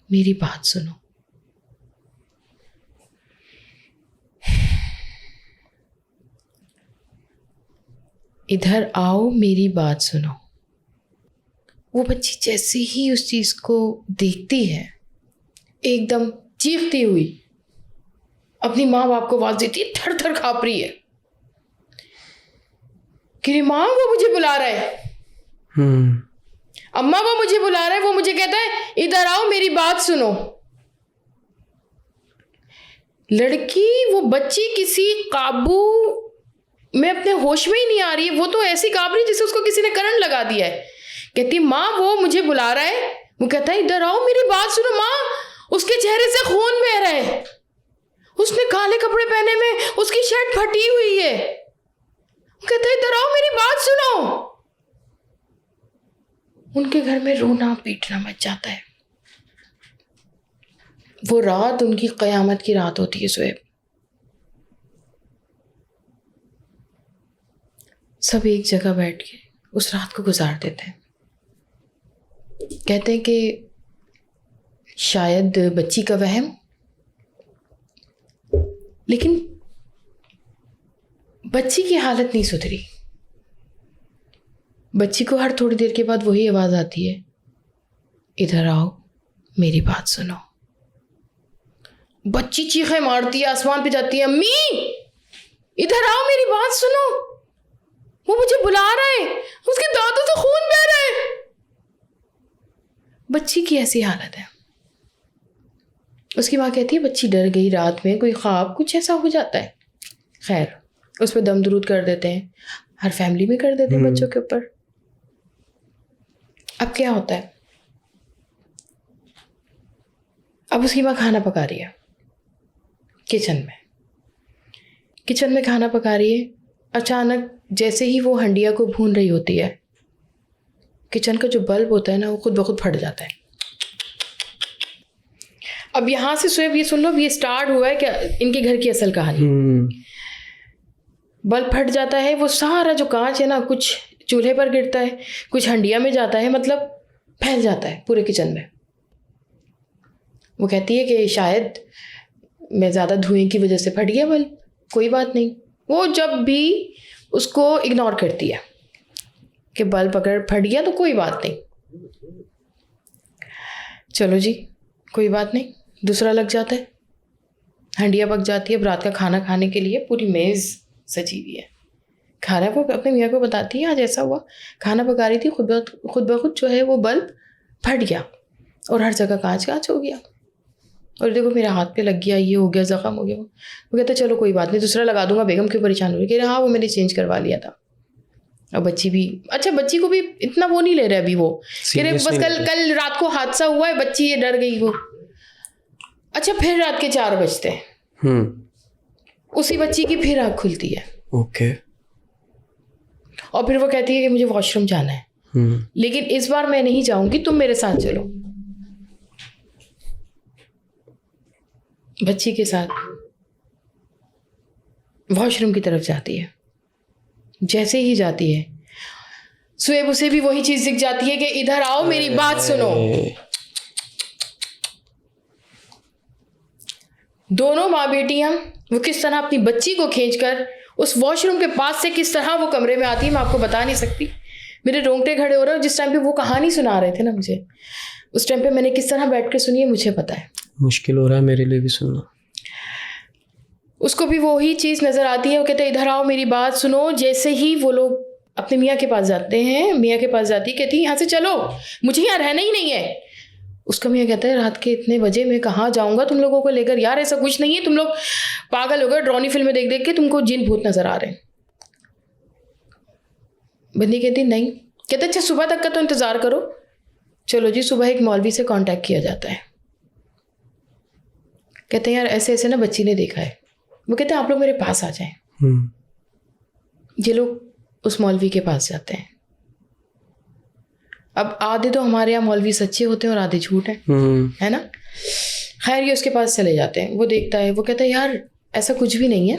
Speaker 1: मेरी बात सुनो। इधर आओ मेरी बात सुनो। वो बच्ची जैसे ही उस चीज़ को देखती है, एकदम चीखती हुई अपनी माँ बाप को आवाज़ देती है, थर थर काँप रही है कि माँ वो मुझे बुला रहा है, अम्मा वो मुझे बुला रहा है, वो मुझे कहता है इधर आओ मेरी बात सुनो। लड़की, वो बच्ची किसी काबू में अपने होश में ही नहीं आ रही है, वो तो ऐसी काँप रही जैसे उसको किसी ने करंट लगा दिया है। कहती माँ वो मुझे बुला रहा है, वो कहता है इधर आओ मेरी बात सुनो। माँ, उसके चेहरे से खून बह रहा है, उसने काले कपड़े पहने में, उसकी शर्ट फटी हुई है। वो कहता है इधर आओ मेरी बात सुनो। उनके घर में रोना पीटना मच जाता है। वो रात उनकी क़यामत की रात होती है। सोएब, सब एक जगह बैठ के उस रात को गुजार देते हैं। कहते हैं कि शायद बच्ची का वहम, लेकिन बच्ची की हालत नहीं सुधरी। बच्ची को हर थोड़ी देर के बाद वही आवाज़ आती है, इधर आओ मेरी बात सुनो। बच्ची चीखें मारती है, आसमान पे जाती है, अम्मी इधर आओ मेरी बात सुनो, वो मुझे बुला रहा है, उसके दांतों से खून बह रहा है। बच्ची की ऐसी हालत है। उसकी माँ कहती है बच्ची डर गई, रात में कोई ख्वाब कुछ ऐसा हो जाता है। खैर, उस पर दम दरूद कर देते हैं, हर फैमिली में कर देते हैं बच्चों के ऊपर। अब क्या होता है, अब उसकी माँ खाना पका रही है किचन में खाना पका रही है। अचानक जैसे ही वो हंडिया को भून रही होती है, किचन का जो बल्ब होता है ना, वो खुद ब खुद फट जाता है। अब यहाँ से सोएब ये सुन लो, ये स्टार्ट हुआ है क्या इनके घर की असल कहानी। बल्ब फट जाता है, वो सारा जो कांच है ना, कुछ चूल्हे पर गिरता है, कुछ हंडिया में जाता है, मतलब फैल जाता है पूरे किचन में। वो कहती है कि शायद मैं ज़्यादा धुएं की वजह से फट गया बल्ब, कोई बात नहीं। वो जब भी उसको इग्नोर करती है कि बल्ब अगर फट गया तो कोई बात नहीं, चलो जी कोई बात नहीं, दूसरा लग जाता है। हंडिया पक जाती है, अब रात का खाना खाने के लिए पूरी मेज़ सजी हुई है। खाना वो अपने मियाँ को बताती है आज ऐसा हुआ, खाना पका रही थी, खुद ब खुद जो है वो बल्ब फट गया और हर जगह कांच हो गया, और देखो मेरे हाथ पे लग गया, ये हो गया, ज़ख्म हो गया। वो कहता चलो कोई बात नहीं, दूसरा लगा दूंगा, बेगम क्यों परेशान हो रही? कह रहे हाँ वो मैंने चेंज करवा लिया था। और बच्ची भी अच्छा, बच्ची को भी इतना वो नहीं ले रहे अभी, वो कह रहे बस कल रात को हादसा हुआ है, बच्ची ये डर गई वो। अच्छा फिर रात के 4 बजते हैं, उसी बच्ची की फिर आँख खुलती है।
Speaker 2: ओके।
Speaker 1: और फिर वो कहती है कि मुझे वॉशरूम जाना है, लेकिन इस बार मैं नहीं जाऊंगी, तुम मेरे साथ चलो। बच्ची के साथ वॉशरूम की तरफ जाती है। जैसे ही जाती है, सुएब उसे भी वही चीज दिख जाती है कि इधर आओ, मेरी बात सुनो। दोनों माँ बेटियां वो किस तरह अपनी बच्ची को खींचकर उस वॉशरूम के पास से किस तरह वो कमरे में आती है, मैं आपको बता नहीं सकती। मेरे रोंगटे खड़े हो रहे हैं। जिस टाइम पे वो कहानी सुना रहे थे ना मुझे, उस टाइम पे मैंने किस तरह बैठ कर सुनी है मुझे पता है।
Speaker 2: मुश्किल हो रहा है मेरे लिए भी सुनना।
Speaker 1: उसको भी वही चीज़ नज़र आती है। वो कहते हैं इधर आओ, मेरी बात सुनो। जैसे ही वो लोग अपने मियाँ के पास जाते हैं, मियाँ के पास जाती कहती है यहाँ से चलो, मुझे यहाँ रहना ही नहीं है। उसका मियाँ कहता है रात के इतने बजे मैं कहाँ जाऊँगा तुम लोगों को लेकर? यार ऐसा कुछ नहीं है, तुम लोग पागल हो गए, ड्रानी फिल्में देख देख के तुमको जिन भूत नज़र आ रहे हैं। बंदी कहती नहीं। कहते अच्छा सुबह तक का तो इंतज़ार करो। चलो जी, सुबह एक मौलवी से कांटेक्ट किया जाता है। कहते हैं यार ऐसे ऐसे ना बच्ची ने देखा है। वो कहते हैं आप लोग मेरे पास आ जाएं। ये लोग उस मौलवी के पास जाते हैं। अब आधे तो हमारे यहाँ मौलवी सच्चे होते हैं और आधे झूठ हैं, है ना। खैर ये उसके पास चले जाते हैं। वो देखता है, वो कहता है यार ऐसा कुछ भी नहीं है,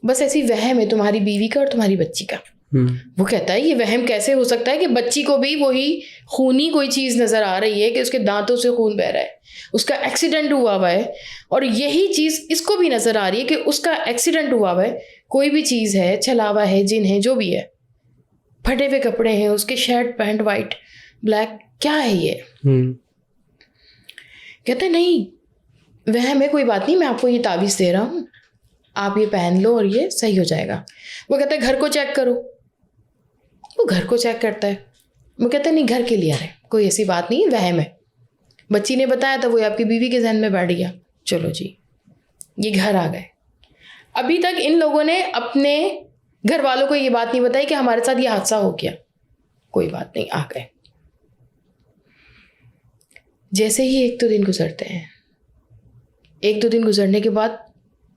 Speaker 1: बस ऐसी वहम है तुम्हारी बीवी का और तुम्हारी बच्ची का। वो कहता है ये वहम कैसे हो सकता है कि बच्ची को भी वही खूनी कोई चीज़ नज़र आ रही है कि उसके दांतों से खून बह रहा है, उसका एक्सीडेंट हुआ है, और यही चीज़ इसको भी नज़र आ रही है कि उसका एक्सीडेंट हुआ है, कोई भी चीज़ है, छलावा है, जिन है, जो भी है, फटे हुए कपड़े हैं, उसके शर्ट पैंट वाइट ब्लैक, क्या है ये? कहते नहीं वहम है, कोई बात नहीं, मैं आपको ये तावीज़ दे रहा हूँ, आप ये पहन लो और ये सही हो जाएगा। वो कहता है घर को चेक करो। वो घर को चेक करता है। वो कहता है नहीं घर के लिए आ रहे, कोई ऐसी बात नहीं है, वहम है, बच्ची ने बताया था, वो आपकी बीवी के जहन में बैठ गया। चलो जी, ये घर आ गए। अभी तक इन लोगों ने अपने घर वालों को ये बात नहीं बताई कि हमारे साथ ये हादसा हो गया। कोई बात नहीं, आ गए। जैसे ही 1-2 दिन गुजरते हैं, 1-2 दिन गुजरने के बाद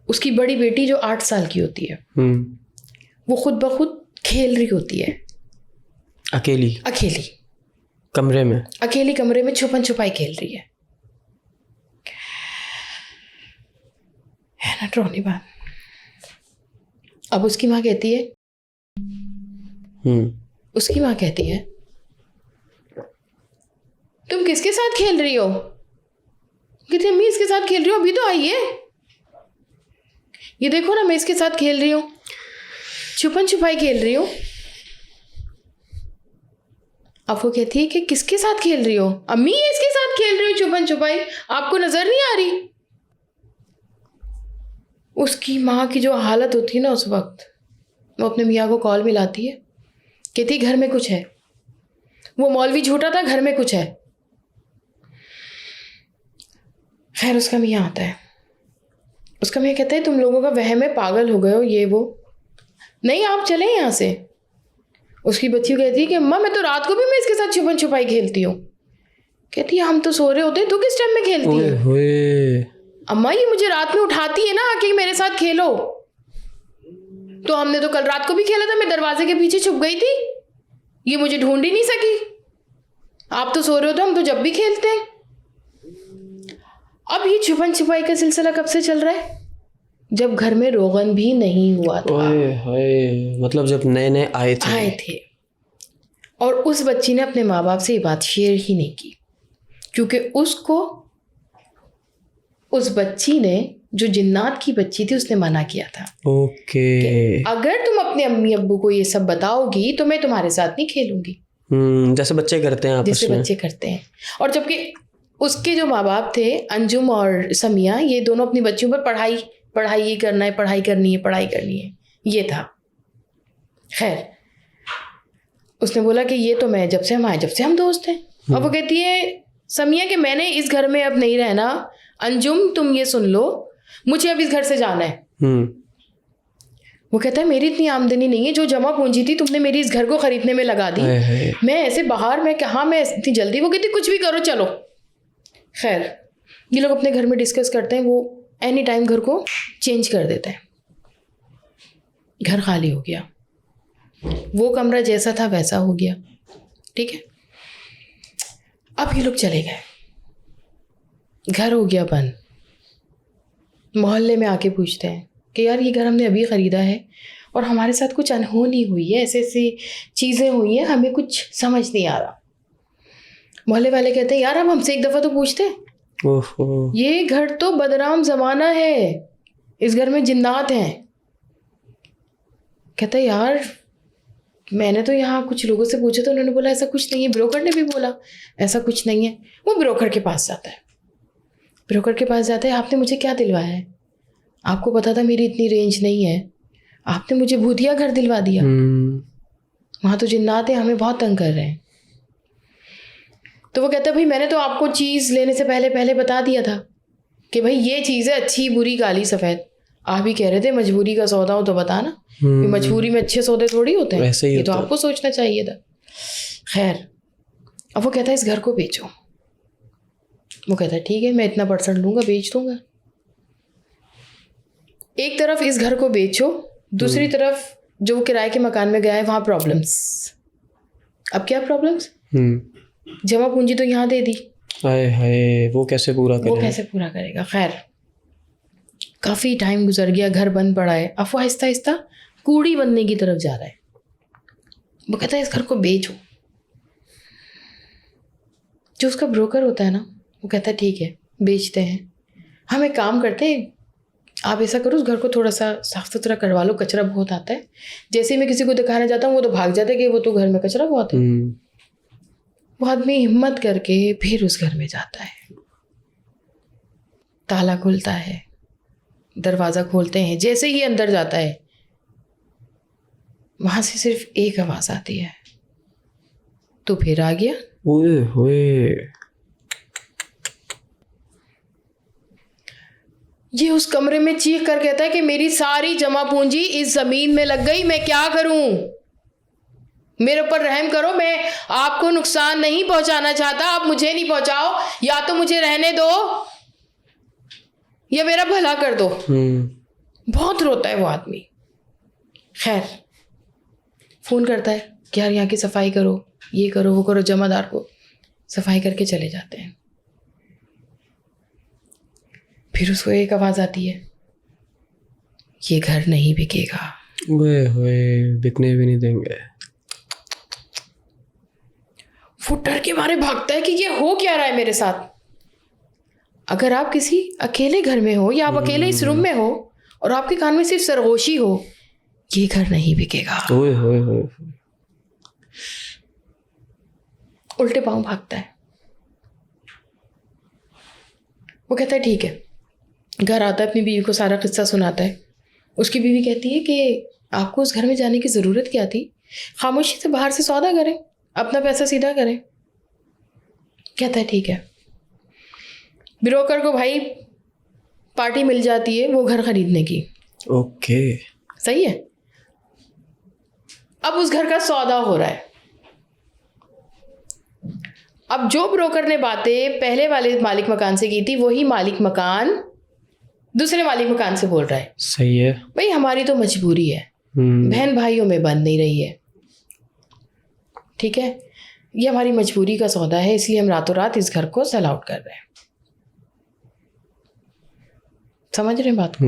Speaker 1: उसकी बड़ी बेटी जो 8 साल की होती है, वो खुद ब खुद खेल रही होती है, अकेली कमरे में, अकेली कमरे में छुपन छुपाई खेल रही है ना ड्रॉनी बात। अब उसकी माँ कहती है, उसकी माँ कहती है तुम किसके साथ खेल रही हो? कहती अम्मी इसके साथ खेल रही हो, अभी तो आई है, ये देखो ना मैं इसके साथ खेल रही हूँ, छुपन छुपाई खेल रही हूँ। अब वो कहती है कि किसके साथ खेल रही हो? अम्मी इसके साथ खेल रही हो छुपन छुपाई, आपको नजर नहीं आ रही? उसकी माँ की जो हालत होती है ना उस वक्त, वो अपने मियाँ को कॉल मिलाती है, कहती घर में कुछ है, वो मौलवी झूठा था, घर में कुछ है। खैर उसका मियाँ आता है। उसका मियाँ कहता है तुम लोगों का वहम है, पागल हो गए हो, ये वो, नहीं आप चलें यहाँ से। उसकी बच्ची कहती है कि अम्मा मैं तो रात को भी मैं इसके साथ छुपन छुपाई खेलती हूँ। कहती है हम तो सो रहे होते हैं, तू किस टाइम में खेलती है? अम्मा ये मुझे रात में उठाती है ना आके मेरे साथ खेलो। तो हमने तो कल रात को भी खेला था, मैं दरवाजे के पीछे छुप गई थी, ये मुझे ढूंढ ही नहीं सकी। आप तो सो रहे होते, हम तो जब भी खेलते हैं। अब ये छुपन छुपाई का सिलसिला कब से चल रहा है? जब घर में रोगन भी नहीं हुआ था।
Speaker 2: मतलब जब नए नए आए थे।
Speaker 1: और उस बच्ची ने अपने माँ बाप से ये बात शेयर ही नहीं की, क्योंकि उसको उस बच्ची ने, जो जिन्नात की बच्ची थी, उसने मना किया था।
Speaker 2: ओके।
Speaker 1: अगर तुम अपने अम्मी अब्बू को ये सब बताओगी तो मैं तुम्हारे साथ नहीं खेलूंगी।
Speaker 2: जैसे बच्चे करते हैं आपस में।
Speaker 1: जैसे बच्चे करते हैं। और जबकि उसके जो माँ बाप थे अंजुम और समिया, ये दोनों अपनी बच्चियों पर पढ़ाई ये करना है, पढ़ाई करनी है, ये था। खैर, उसने बोला कि ये तो मैं जब से हम दोस्त हैं। और वो कहती है समिया कि मैंने इस घर में अब नहीं रहना, अंजुम तुम ये सुन लो, मुझे अब इस घर से जाना है। वो कहता है मेरी इतनी आमदनी नहीं है, जो जमा पूंजी थी तुमने मेरी इस घर को खरीदने में लगा दी, मैं ऐसे बाहर, मैं कहाँ, मैं इतनी जल्दी। वो कहती कुछ भी करो चलो। खैर, ये लोग अपने घर में डिस्कस करते हैं, वो एनी टाइम घर को चेंज कर देते हैं। घर खाली हो गया, वो कमरा जैसा था वैसा हो गया, ठीक है। अब ये लोग चले गए, घर हो गया बंद। मोहल्ले में आके पूछते हैं कि यार ये घर हमने अभी ख़रीदा है और हमारे साथ कुछ अनहोनी हुई है, ऐसे ऐसी चीज़ें हुई हैं, हमें कुछ समझ नहीं आ रहा। मोहल्ले वाले कहते हैं यार आप हमसे एक दफ़ा तो पूछते, ये घर तो बदनाम ज़माना है, इस घर में जिन्नात हैं। कहता है यार मैंने तो यहाँ कुछ लोगों से पूछा तो उन्होंने बोला ऐसा कुछ नहीं है, ब्रोकर ने भी बोला ऐसा कुछ नहीं है। वो ब्रोकर के पास जाता है, आपने मुझे क्या दिलवाया है, आपको पता था मेरी इतनी रेंज नहीं है, आपने मुझे भूतिया घर दिलवा दिया, वहाँ तो जिन्नात हैं, हमें बहुत तंग कर रहे हैं। तो वो कहता है भाई मैंने तो आपको चीज़ लेने से पहले बता दिया था कि भाई ये चीज़ है, अच्छी बुरी काली सफ़ेद। आप ही कह रहे थे मजबूरी का सौदा हो तो बताना, मजबूरी में अच्छे सौदे थोड़ी होते हैं, ये तो आपको सोचना चाहिए था। खैर, अब वो कहता है इस घर को बेचो। वो कहता है ठीक है मैं इतना % लूँगा, बेच दूँगा। एक तरफ इस घर को बेचो, दूसरी तरफ जो किराए के मकान में गया है वहाँ प्रॉब्लम्स। अब क्या प्रॉब्लम्स? जमा पूंजी तो यहाँ दे दी,
Speaker 2: हाय वो कैसे पूरा
Speaker 1: करेगा? खैर, काफ़ी टाइम गुजर गया, घर बंद पड़ा है। अब वो आहिस्ता आहिस्ता कूड़ी बनने की तरफ जा रहा है। वो कहता है इस घर को बेचो। जो उसका ब्रोकर होता है ना, वो कहता है ठीक है बेचते हैं, हम एक काम करते हैं, आप ऐसा करो उस घर को थोड़ा सा साफ़ सुथरा करवा लो, कचरा बहुत आता है। जैसे ही मैं किसी को दिखाने जाता हूँ वो तो भाग जाता है कि वो तो घर में कचरा बहुत है। वो आदमी हिम्मत करके फिर उस घर में जाता है, ताला खुलता है, दरवाज़ा खोलते हैं। जैसे ही अंदर जाता है वहाँ से सिर्फ एक आवाज़ आती है, तो फिर आ गया।
Speaker 2: ओए होए,
Speaker 1: ये उस कमरे में चीख कर कहता है कि मेरी सारी जमा पूंजी इस ज़मीन में लग गई, मैं क्या करूं, मेरे ऊपर रहम करो, मैं आपको नुकसान नहीं पहुंचाना चाहता, आप मुझे नहीं पहुंचाओ, या तो मुझे रहने दो या मेरा भला कर दो। बहुत रोता है वो आदमी। खैर, फ़ोन करता है कि यार यहाँ की सफाई करो, ये करो वो करो, जमादार को सफाई करके चले जाते हैं। फिर उसको एक आवाज़ आती है, ये घर नहीं बिकेगा।
Speaker 2: बिकने भी नहीं देंगे।
Speaker 1: वो डर के मारे भागता है कि ये हो क्या रहा है मेरे साथ। अगर आप किसी अकेले घर में हो या आप अकेले इस रूम में हो और आपके कान में सिर्फ सरगोशी हो, ये घर नहीं बिकेगा। उल्टे पांव भागता है। वो कहता है ठीक है, घर आता है, अपनी बीवी को सारा किस्सा सुनाता है। उसकी बीवी कहती है कि आपको उस घर में जाने की ज़रूरत क्या थी, खामोशी से बाहर से सौदा करें, अपना पैसा सीधा करें। कहता है ठीक है। ब्रोकर को भाई पार्टी मिल जाती है वो घर खरीदने की।
Speaker 2: ओके,
Speaker 1: सही है। अब उस घर का सौदा हो रहा है। अब जो ब्रोकर ने बातें पहले वाले मालिक मकान से की थी, वही मालिक मकान दूसरे मालिक मकान से बोल रहा है।
Speaker 2: सही है
Speaker 1: भाई, हमारी तो मजबूरी है, बहन भाइयों में बन नहीं रही है, ठीक है, ये हमारी मजबूरी का सौदा है, इसलिए हम रातों रात इस घर को सेल आउट कर रहे हैं। समझ रहे हैं बात को?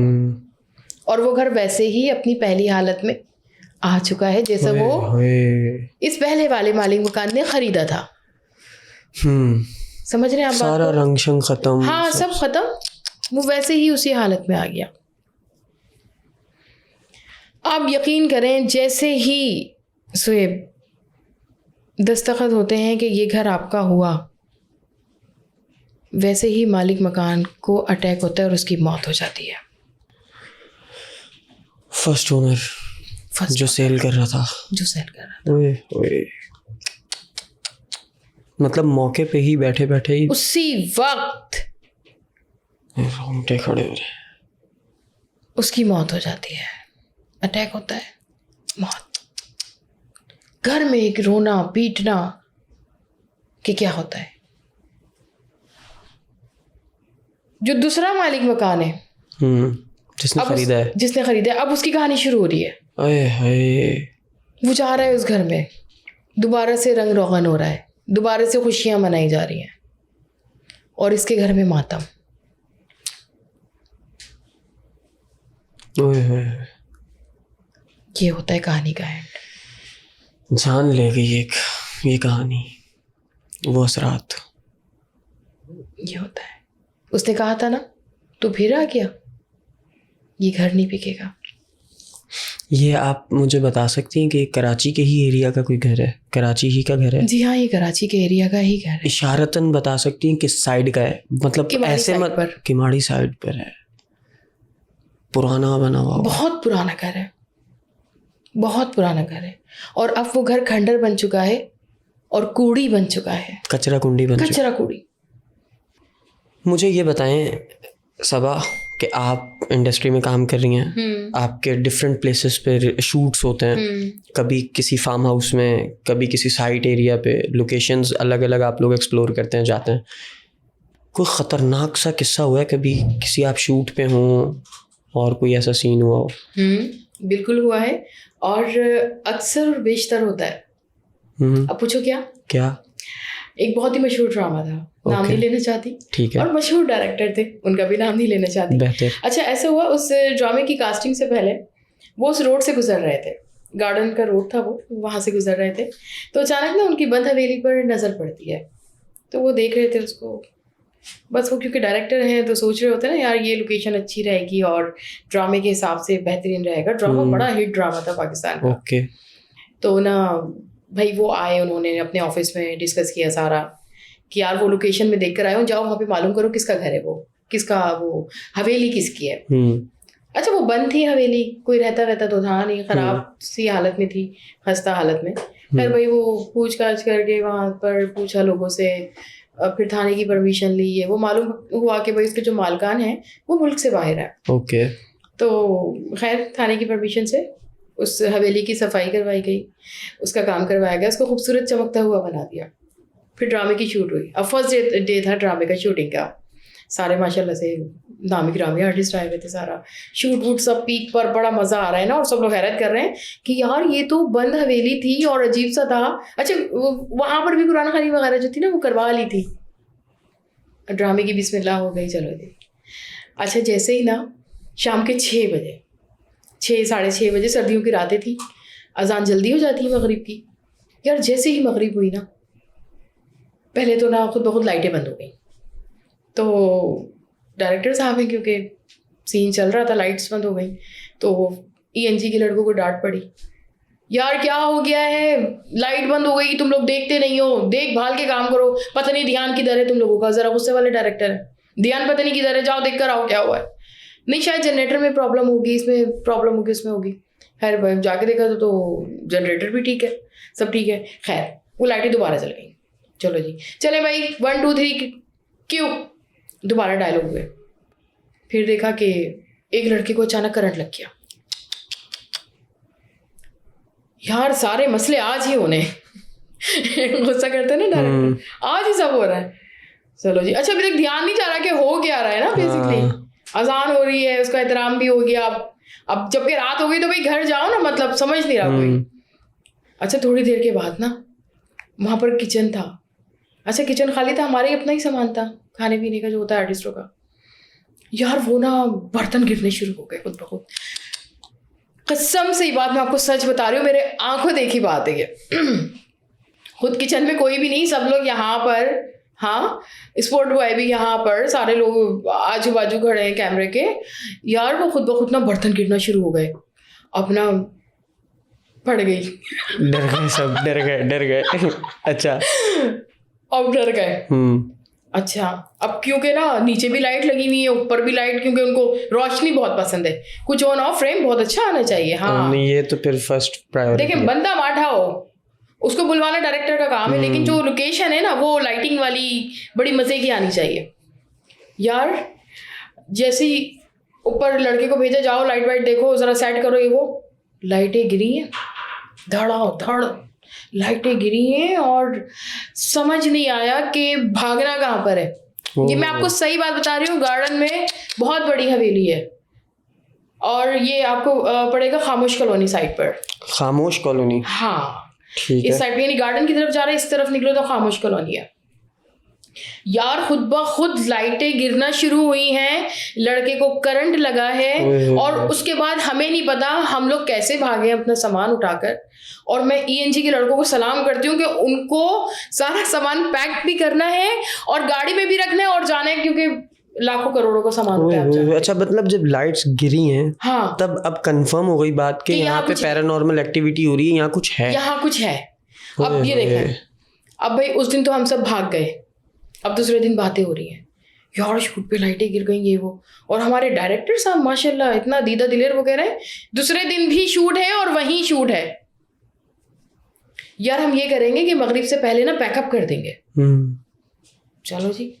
Speaker 1: और वो घर वैसे ही अपनी पहली हालत में आ चुका है जैसा वो इस पहले वाले मालिक मकान ने खरीदा था। समझ रहे हैं आप बात को?
Speaker 2: सारा रंग शंग खत्म,
Speaker 1: हाँ सब खत्म, वो वैसे ही उसी हालत में आ गया। आप यकीन करें, जैसे ही सुहेब दस्तखत होते हैं कि ये घर आपका हुआ, वैसे ही मालिक मकान को अटैक होता है और उसकी मौत हो जाती है।
Speaker 2: फर्स्ट ओनर जो सेल कर रहा था। ओए ओए, मतलब मौके पे ही बैठे बैठे ही
Speaker 1: उसी वक्त
Speaker 2: रोंगटे खड़े हो रहे।
Speaker 1: उसकी मौत हो जाती है, अटैक होता है, मौत। घर में एक रोना पीटना कि क्या होता है। जो दूसरा मालिक मकान है,
Speaker 2: जिसने खरीदा है,
Speaker 1: अब उसकी कहानी शुरू हो रही है।
Speaker 2: अरे हाय,
Speaker 1: वो जा रहा है उस घर में, दोबारा से रंग रोगन हो रहा है, दोबारा से खुशियां मनाई जा रही हैं, और इसके घर में मातम।
Speaker 2: ओए होए,
Speaker 1: ये होता है कहानी का एंड।
Speaker 2: जान ले गई एक ये कहानी, वो असरात।
Speaker 1: ये होता है। उसने कहा था ना, तू फिर आ गया, ये घर नहीं बिकेगा।
Speaker 2: ये आप मुझे बता सकती हैं कि कराची के ही एरिया का कोई घर है? कराची ही का घर है?
Speaker 1: जी हाँ, ये कराची के एरिया का ही घर है।
Speaker 2: इशारतन बता सकती हैं किस साइड का है? मतलब ऐसे मत, किमाड़ी साइड पर है, पुराना बना हुआ,
Speaker 1: बहुत पुराना घर है, बहुत पुराना घर है। और अब वो घर खंडर बन चुका है और कूड़ी बन चुका है,
Speaker 2: कचरा कुंडी बन चुका।
Speaker 1: कचरा कूड़ी।
Speaker 2: मुझे ये बताएं सबा कि आप इंडस्ट्री में काम कर रही हैं, आपके डिफरेंट प्लेसेस पे शूट्स होते हैं, कभी किसी फार्म हाउस में, कभी किसी साइट एरिया पे, लोकेशंस अलग अलग आप लोग एक्सप्लोर करते हैं, जाते हैं। कोई ख़तरनाक सा किस्सा हुआ है कभी, किसी आप शूट पे हों और कोई ऐसा सीन हुआ हो?
Speaker 1: बिल्कुल हुआ है, और अक्सर और बेशतर होता है। अब पूछो क्या? एक बहुत ही मशहूर ड्रामा था, नाम नहीं लेना चाहती,
Speaker 2: ठीक है,
Speaker 1: और मशहूर डायरेक्टर थे, उनका भी नाम नहीं लेना चाहती।
Speaker 2: बेहतर।
Speaker 1: अच्छा, ऐसा हुआ, उस ड्रामे की कास्टिंग से पहले वो उस रोड से गुजर रहे थे, गार्डन का रोड था, वो वहाँ से गुजर रहे थे, तो अचानक ना उनकी बंद हवेली पर नज़र पड़ती है। तो वो देख रहे थे उसको, बस वो क्योंकि डायरेक्टर हैं तो सोच रहे होते हैं ना, यार ये लोकेशन अच्छी रहेगी और ड्रामे के हिसाब से बेहतरीन रहेगा। ड्रामा बड़ा हिट ड्रामा था पाकिस्तान का।
Speaker 2: ओके।
Speaker 1: तो ना भाई वो आए, उन्होंने अपने ऑफिस में डिस्कस किया सारा कि यार वो लोकेशन में देख कर आए हो, जाओ वहाँ पे मालूम करो किसका घर है, वो किसका, वो हवेली किसकी है। अच्छा, वो बंद थी हवेली, कोई रहता तो था नहीं, खराब सी हालत में थी, खस्ता हालत में। फिर भाई वो पूछताछ करके वहाँ पर पूछा लोगों से, फिर थाने की परमिशन ली है, वो मालूम हुआ कि भाई उसके जो मालकान हैं वो मुल्क से बाहर है।
Speaker 2: ओके।
Speaker 1: तो खैर थाने की परमिशन से उस हवेली की सफाई करवाई गई, उसका काम करवाया गया, उसको खूबसूरत चमकता हुआ बना दिया। फिर ड्रामे की शूट हुई। अब फर्स्ट डे था ड्रामे का, शूटिंग का। सारे माशाल्लाह से नामी ग्रामी आर्टिस्ट आए हुए थे, सारा शूट वूट सब पीक पर, बड़ा मज़ा आ रहा है ना, और सब लोग हैरत कर रहे हैं कि यार ये तो बंद हवेली थी और अजीब सा था। अच्छा, वहाँ पर भी कुरान खानी वगैरह जो थी ना वो करवा ली थी। ड्रामे की बिस्मिल्लाह हो गई, चलो जी। अच्छा, जैसे ही ना शाम के 6 बजे, 6 साढ़े 6 बजे, सर्दियों की रातें थी, अजान जल्दी हो जाती है मगरिब की। यार जैसे ही मगरिब हुई ना, पहले तो ना खुद ब खुद लाइटें बंद हो गई। तो डायरेक्टर साहब हैं, क्योंकि सीन चल रहा था, लाइट्स बंद हो गई, तो ENG के लड़कों को डांट पड़ी, यार क्या हो गया है, लाइट बंद हो गई, तुम लोग देखते नहीं हो, देख भाल के काम करो, पता नहीं ध्यान किधर है तुम लोगों का। जरा गुस्से वाले डायरेक्टर है, ध्यान पता नहीं किधर है, जाओ देख कर आओ क्या हुआ है। नहीं, शायद जनरेटर में प्रॉब्लम होगी, इसमें प्रॉब्लम होगी, इसमें होगी। खैर जाके देखा तो जनरेटर भी ठीक है, सब ठीक है। खैर वो लाइटें दोबारा चल गई। चलो जी, चले भाई 1 2 3 क्यों, दोबारा डायलॉग हुए। फिर देखा कि एक लड़के को अचानक करंट लग गया। यार सारे मसले आज ही होने गुस्सा करते हैं ना डायरेक्टर, आज ही सब हो रहा है। चलो जी, अच्छा अभी तक ध्यान नहीं जा रहा कि हो क्या रहा है ना, बेसिकली अजान हो रही है, उसका एहतराम भी हो गया। अब जबकि रात हो गई तो भाई घर जाओ ना, मतलब समझ नहीं रहा कोई। अच्छा, थोड़ी देर के बाद ना वहाँ पर किचन था। अच्छा, किचन खाली था, हमारे अपना ही सामान था खाने पीने का जो होता है आर्टिस्टों का। यार वो ना बर्तन गिरने शुरू हो गए खुद ब खुद। कसम से ये बात मैं आपको सच बता रही हूँ, मेरे आंखों देखी बात है ये। खुद किचन में कोई भी नहीं, सब लोग यहाँ पर, हाँ स्पोर्ट बॉय भी यहाँ पर, सारे लोग आजू बाजू खड़े हैं कैमरे के। यार वो खुद ब खुद ना बर्तन गिरना शुरू हो गए, अपना पड़ गई।
Speaker 2: डर गए सब, डर गए। अच्छा,
Speaker 1: अब डर गए। अच्छा, अब क्योंकि ना नीचे भी लाइट लगी हुई है, ऊपर भी लाइट, क्योंकि उनको रोशनी बहुत पसंद है, कुछ ऑन ऑफ फ्रेम बहुत अच्छा आना चाहिए। हाँ
Speaker 2: नहीं, ये तो फिर फर्स्ट प्रायोरिटी
Speaker 1: देखें, बंदा माठा हो, उसको बुलवाना डायरेक्टर का काम है, लेकिन जो लोकेशन है ना वो लाइटिंग वाली बड़ी मजे की आनी चाहिए यार। जैसे ही ऊपर लड़के को भेजा, जाओ लाइट वाइट देखो, जरा सेट करो, ये वो लाइटें गिरी हैं, धड़ाधड़ लाइटें गिरी हैं, और समझ नहीं आया कि भागना कहाँ पर है। ये मैं आपको सही बात बता रही हूँ, गार्डन में बहुत बड़ी हवेली है, और ये आपको पड़ेगा खामोश कॉलोनी साइड पर।
Speaker 2: खामोश कॉलोनी?
Speaker 1: हाँ,
Speaker 2: ठीक
Speaker 1: इस
Speaker 2: है।
Speaker 1: साइड पे, यानी गार्डन की तरफ जा रहे हैं, इस तरफ निकलो तो खामोश कॉलोनी है यार। खुद ब खुद लाइटें गिरना शुरू हुई हैं, लड़के को करंट लगा है, और उसके बाद हमें नहीं पता हम लोग कैसे भागे अपना सामान उठाकर। और मैं ईएनजी के लड़कों को सलाम करती हूँ कि उनको सारा सामान पैक भी करना है और गाड़ी में भी रखना है और जाना है, क्योंकि लाखों करोड़ों का सामान होता है आप जानते हैं।
Speaker 2: अच्छा, मतलब जब लाइट्स गिरी हैं,
Speaker 1: हाँ,
Speaker 2: तब अब कंफर्म हो गई बात कि यहाँ पे पैरानॉर्मल एक्टिविटी हो रही है, यहाँ कुछ है।
Speaker 1: यहाँ कुछ है। अब ये देखें, अब भाई उस दिन तो हम सब भाग गए, अब दूसरे दिन बातें हो रही हैं यार, शूट पे लाइटें गिर गई, ये वो। और हमारे डायरेक्टर साहब माशाल्लाह इतना दीदा दिलेर, वो कह रहे हैं दूसरे दिन भी शूट है और वहीं शूट है। यार हम ये करेंगे कि मगरिब से पहले ना पैकअप कर देंगे। चलो जी,